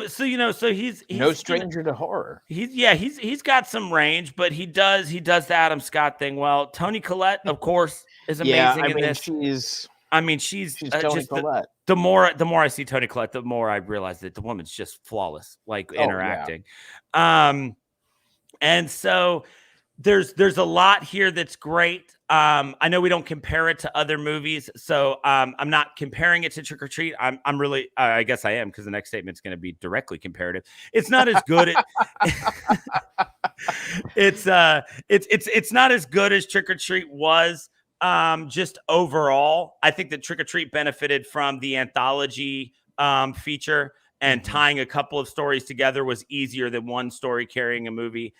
he's no stranger to horror. He's got some range, but he does the Adam Scott thing well. Toni Collette, of course, is amazing in this. She's Toni Collette. The more I see Toni Collette, the more I realize that the woman's just flawless, interacting. And so there's a lot here that's great. I know we don't compare it to other movies, so I'm not comparing it to Trick or Treat. I'm really, I guess I am, because the next statement's going to be directly comparative. It's not as good. It's not as good as Trick or Treat was. Just overall, I think that Trick or Treat benefited from the anthology feature, and tying a couple of stories together was easier than one story carrying a movie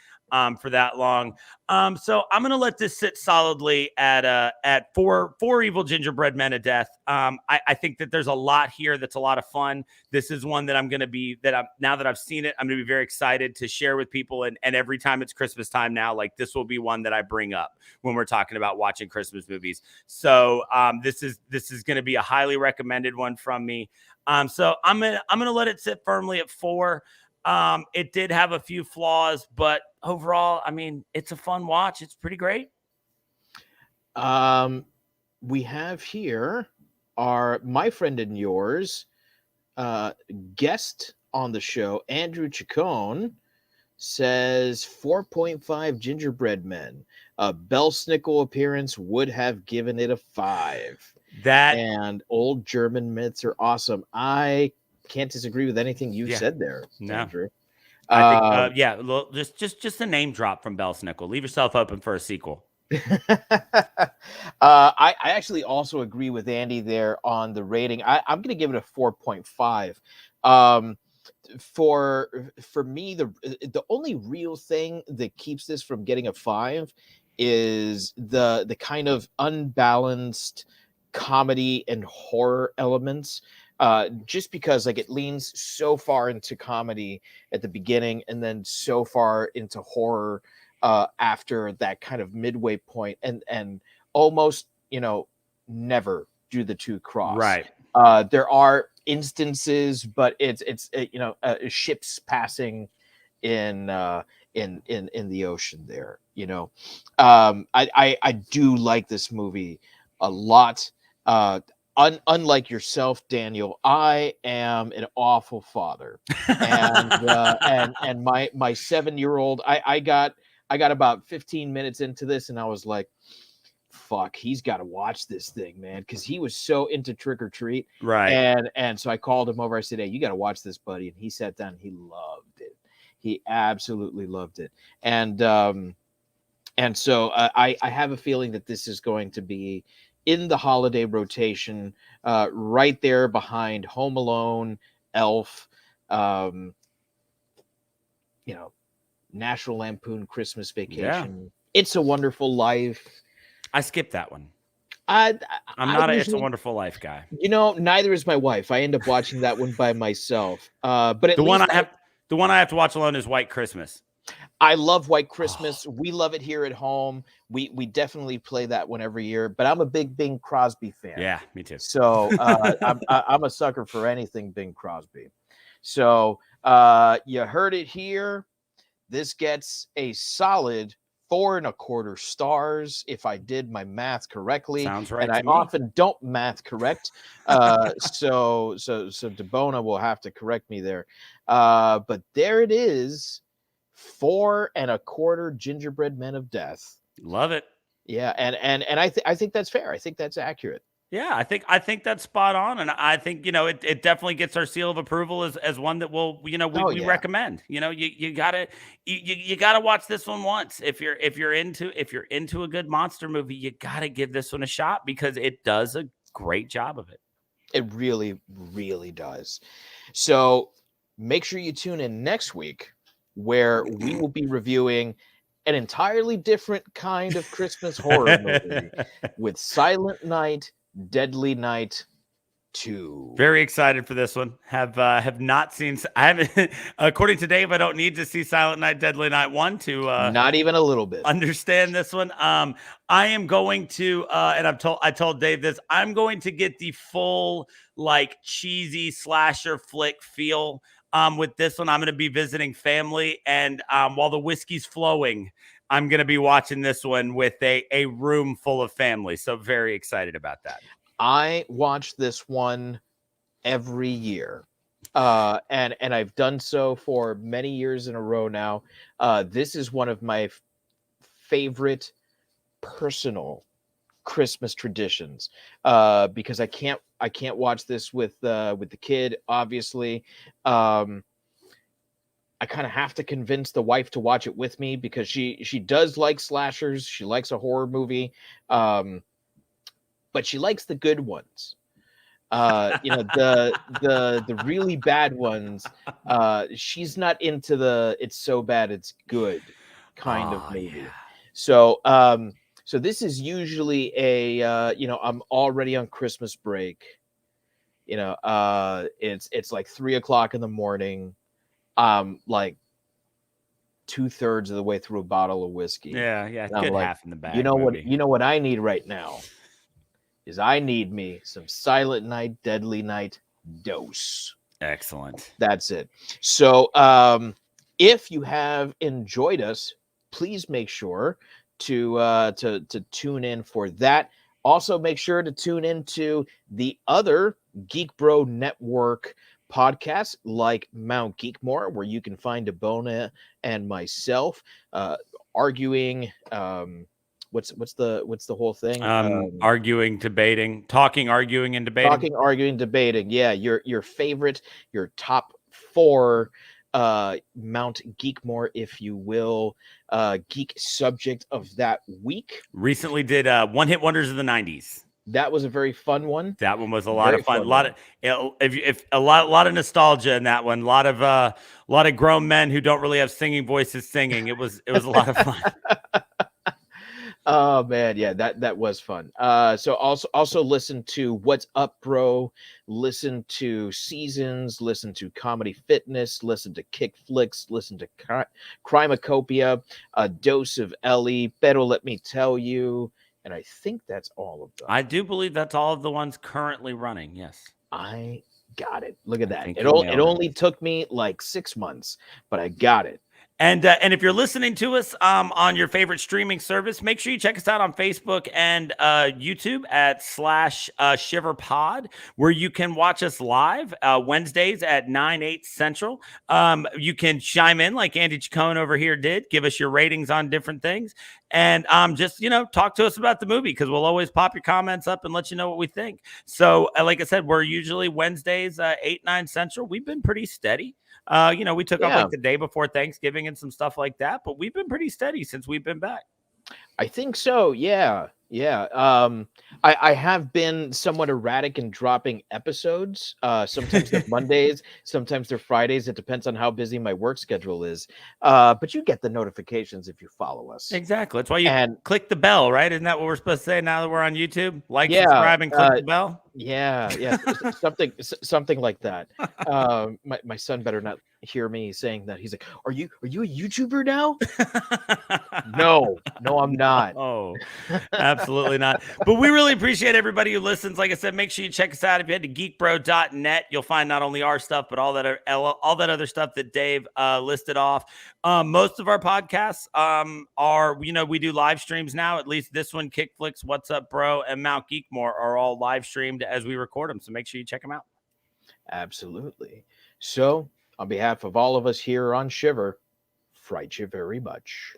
for that long. So I'm gonna let this sit solidly at four evil gingerbread men of death. I think that there's a lot here that's a lot of fun. This is one that now that I've seen it, I'm gonna be very excited to share with people. And every time it's Christmas time now, like, this will be one that I bring up when we're talking about watching Christmas movies. So this is gonna be a highly recommended one from me. So I'm gonna let it sit firmly at 4. It did have a few flaws, but overall, I mean, it's a fun watch. It's pretty great. We have here my friend and yours, guest on the show, Andrew Chacon, says 4.5 gingerbread men. A Belsnickel appearance would have given it a 5. And old German myths are awesome. I can't disagree with anything you said there, Andrew. I think, just a name drop from Belsnickel. Leave yourself open for a sequel. I actually also agree with Andy there on the rating. I'm going to give it a 4.5. For me, the only real thing that keeps this from getting a 5 is the kind of unbalanced comedy and horror elements. Just because, like, it leans so far into comedy at the beginning and then so far into horror after that kind of midway point, and almost, never do the two cross. Right. There are instances, but it's ships passing in the ocean there. I do like this movie a lot. Unlike yourself, Daniel, I am an awful father, and my 7-year-old, I got about 15 minutes into this, and I was like, fuck, he's got to watch this thing, man, because he was so into Trick or Treat, right? And so I called him over. I said, hey, you got to watch this, buddy, and he sat down. And he loved it. He absolutely loved it, and so I have a feeling that this is going to be in the holiday rotation, right there behind Home Alone, Elf, National Lampoon Christmas Vacation, It's a Wonderful Life. I skipped that one. I'm not It's a Wonderful Life guy. Neither is my wife. I end up watching that one by myself. But at the one I have to watch alone is White Christmas. I love White Christmas. We love it here at home. We definitely play that one every year. But I'm a big Bing Crosby fan. Yeah, me too. So I'm a sucker for anything Bing Crosby. So you heard it here. This gets a solid 4.25 stars if I did my math correctly. Sounds right. And I often don't math correct. So DeBona will have to correct me there. But there it is. 4.25 gingerbread men of death. Love it. Yeah, and I think that's fair. I think that's accurate. Yeah, I think that's spot on, and I think it definitely gets our seal of approval as one that we recommend. You gotta watch this one once if you're into a good monster movie. You gotta give this one a shot because it does a great job of it. It really, really does. So make sure you tune in next week, where we will be reviewing an entirely different kind of Christmas horror movie with Silent Night, Deadly Night 2. Very excited for this one. Have not seen. I haven't. According to Dave, I don't need to see Silent Night, Deadly Night 1 to not even a little bit understand this one. I am going to, and I told Dave this. I'm going to get the full cheesy slasher flick feel. With this one, I'm going to be visiting family, and while the whiskey's flowing, I'm going to be watching this one with a room full of family. So very excited about that. I watch this one every year, and I've done so for many years in a row now. This is one of my favorite personal Christmas traditions, because I can't watch this with the kid, obviously. I kind of have to convince the wife to watch it with me because she does like slashers. She likes a horror movie, but she likes the good ones. The really bad ones. She's not into the "it's so bad it's good" kind of movie. Yeah. So so this is usually a I'm already on Christmas break. It's like 3:00 in the morning. Like 2/3 of the way through a bottle of whiskey. Yeah, And it's I'm good like, half in the bag. you know movie. what I need right now is I need me some Silent Night, Deadly Night dose. Excellent. That's it. So if you have enjoyed us, please make sure to tune in for that. Also, make sure to tune into the other Geek Bro Network podcasts like Mount Geekmore, where you can find Abona and myself arguing. What's the whole thing? Arguing, debating, talking, arguing, and debating. Talking, arguing, debating. Yeah, your favorite, your top 4 Mount Geekmore, if you will, geek subject of that week. Recently did One Hit Wonders of the 90s. That was a very fun one. That one was a lot of fun. A lot of a lot of nostalgia in that one. A lot of grown men who don't really have singing voices singing. It was a lot of fun. Oh man, yeah, that was fun. So also listen to What's Up, Bro. Listen to Seasons. Listen to Comedy Fitness. Listen to Kick Flicks. Listen to Crimacopia. A Dose of Ellie. Pero Let Me Tell You. And I think that's all of them. I do believe that's all of the ones currently running. Yes, I got it. Look at that. think It you nailed only took me like 6 months, but I got it. And if you're listening to us on your favorite streaming service, make sure you check us out on Facebook and YouTube at /ShiverPod, where you can watch us live Wednesdays at 9/8 Central. You can chime in like Andy Chacon over here did, give us your ratings on different things, and just talk to us about the movie, because we'll always pop your comments up and let you know what we think. So like I said, we're usually Wednesdays 8/9 Central. We've been pretty steady. We took off like the day before Thanksgiving and some stuff like that, but we've been pretty steady since we've been back. I think so. Yeah. I have been somewhat erratic in dropping episodes. Sometimes they're Mondays, sometimes they're Fridays. It depends on how busy my work schedule is. But you get the notifications if you follow us. Exactly. That's why you click the bell, right? Isn't that what we're supposed to say now that we're on YouTube? Like, subscribe, and click the bell. Yeah. something like that. My son better not hear me saying that. He's like, "Are you a YouTuber now?" No, I'm not. Oh, absolutely not. But we really appreciate everybody who listens. Like I said, make sure you check us out. If you head to geekbro.net, you'll find not only our stuff, but all that other stuff that Dave listed off. Most of our podcasts are, we do live streams now. At least this one, Kickflix, What's Up, Bro, and Mount Geekmore are all live streamed as we record them. So make sure you check them out. Absolutely. So, on behalf of all of us here on Shiver, fright you very much.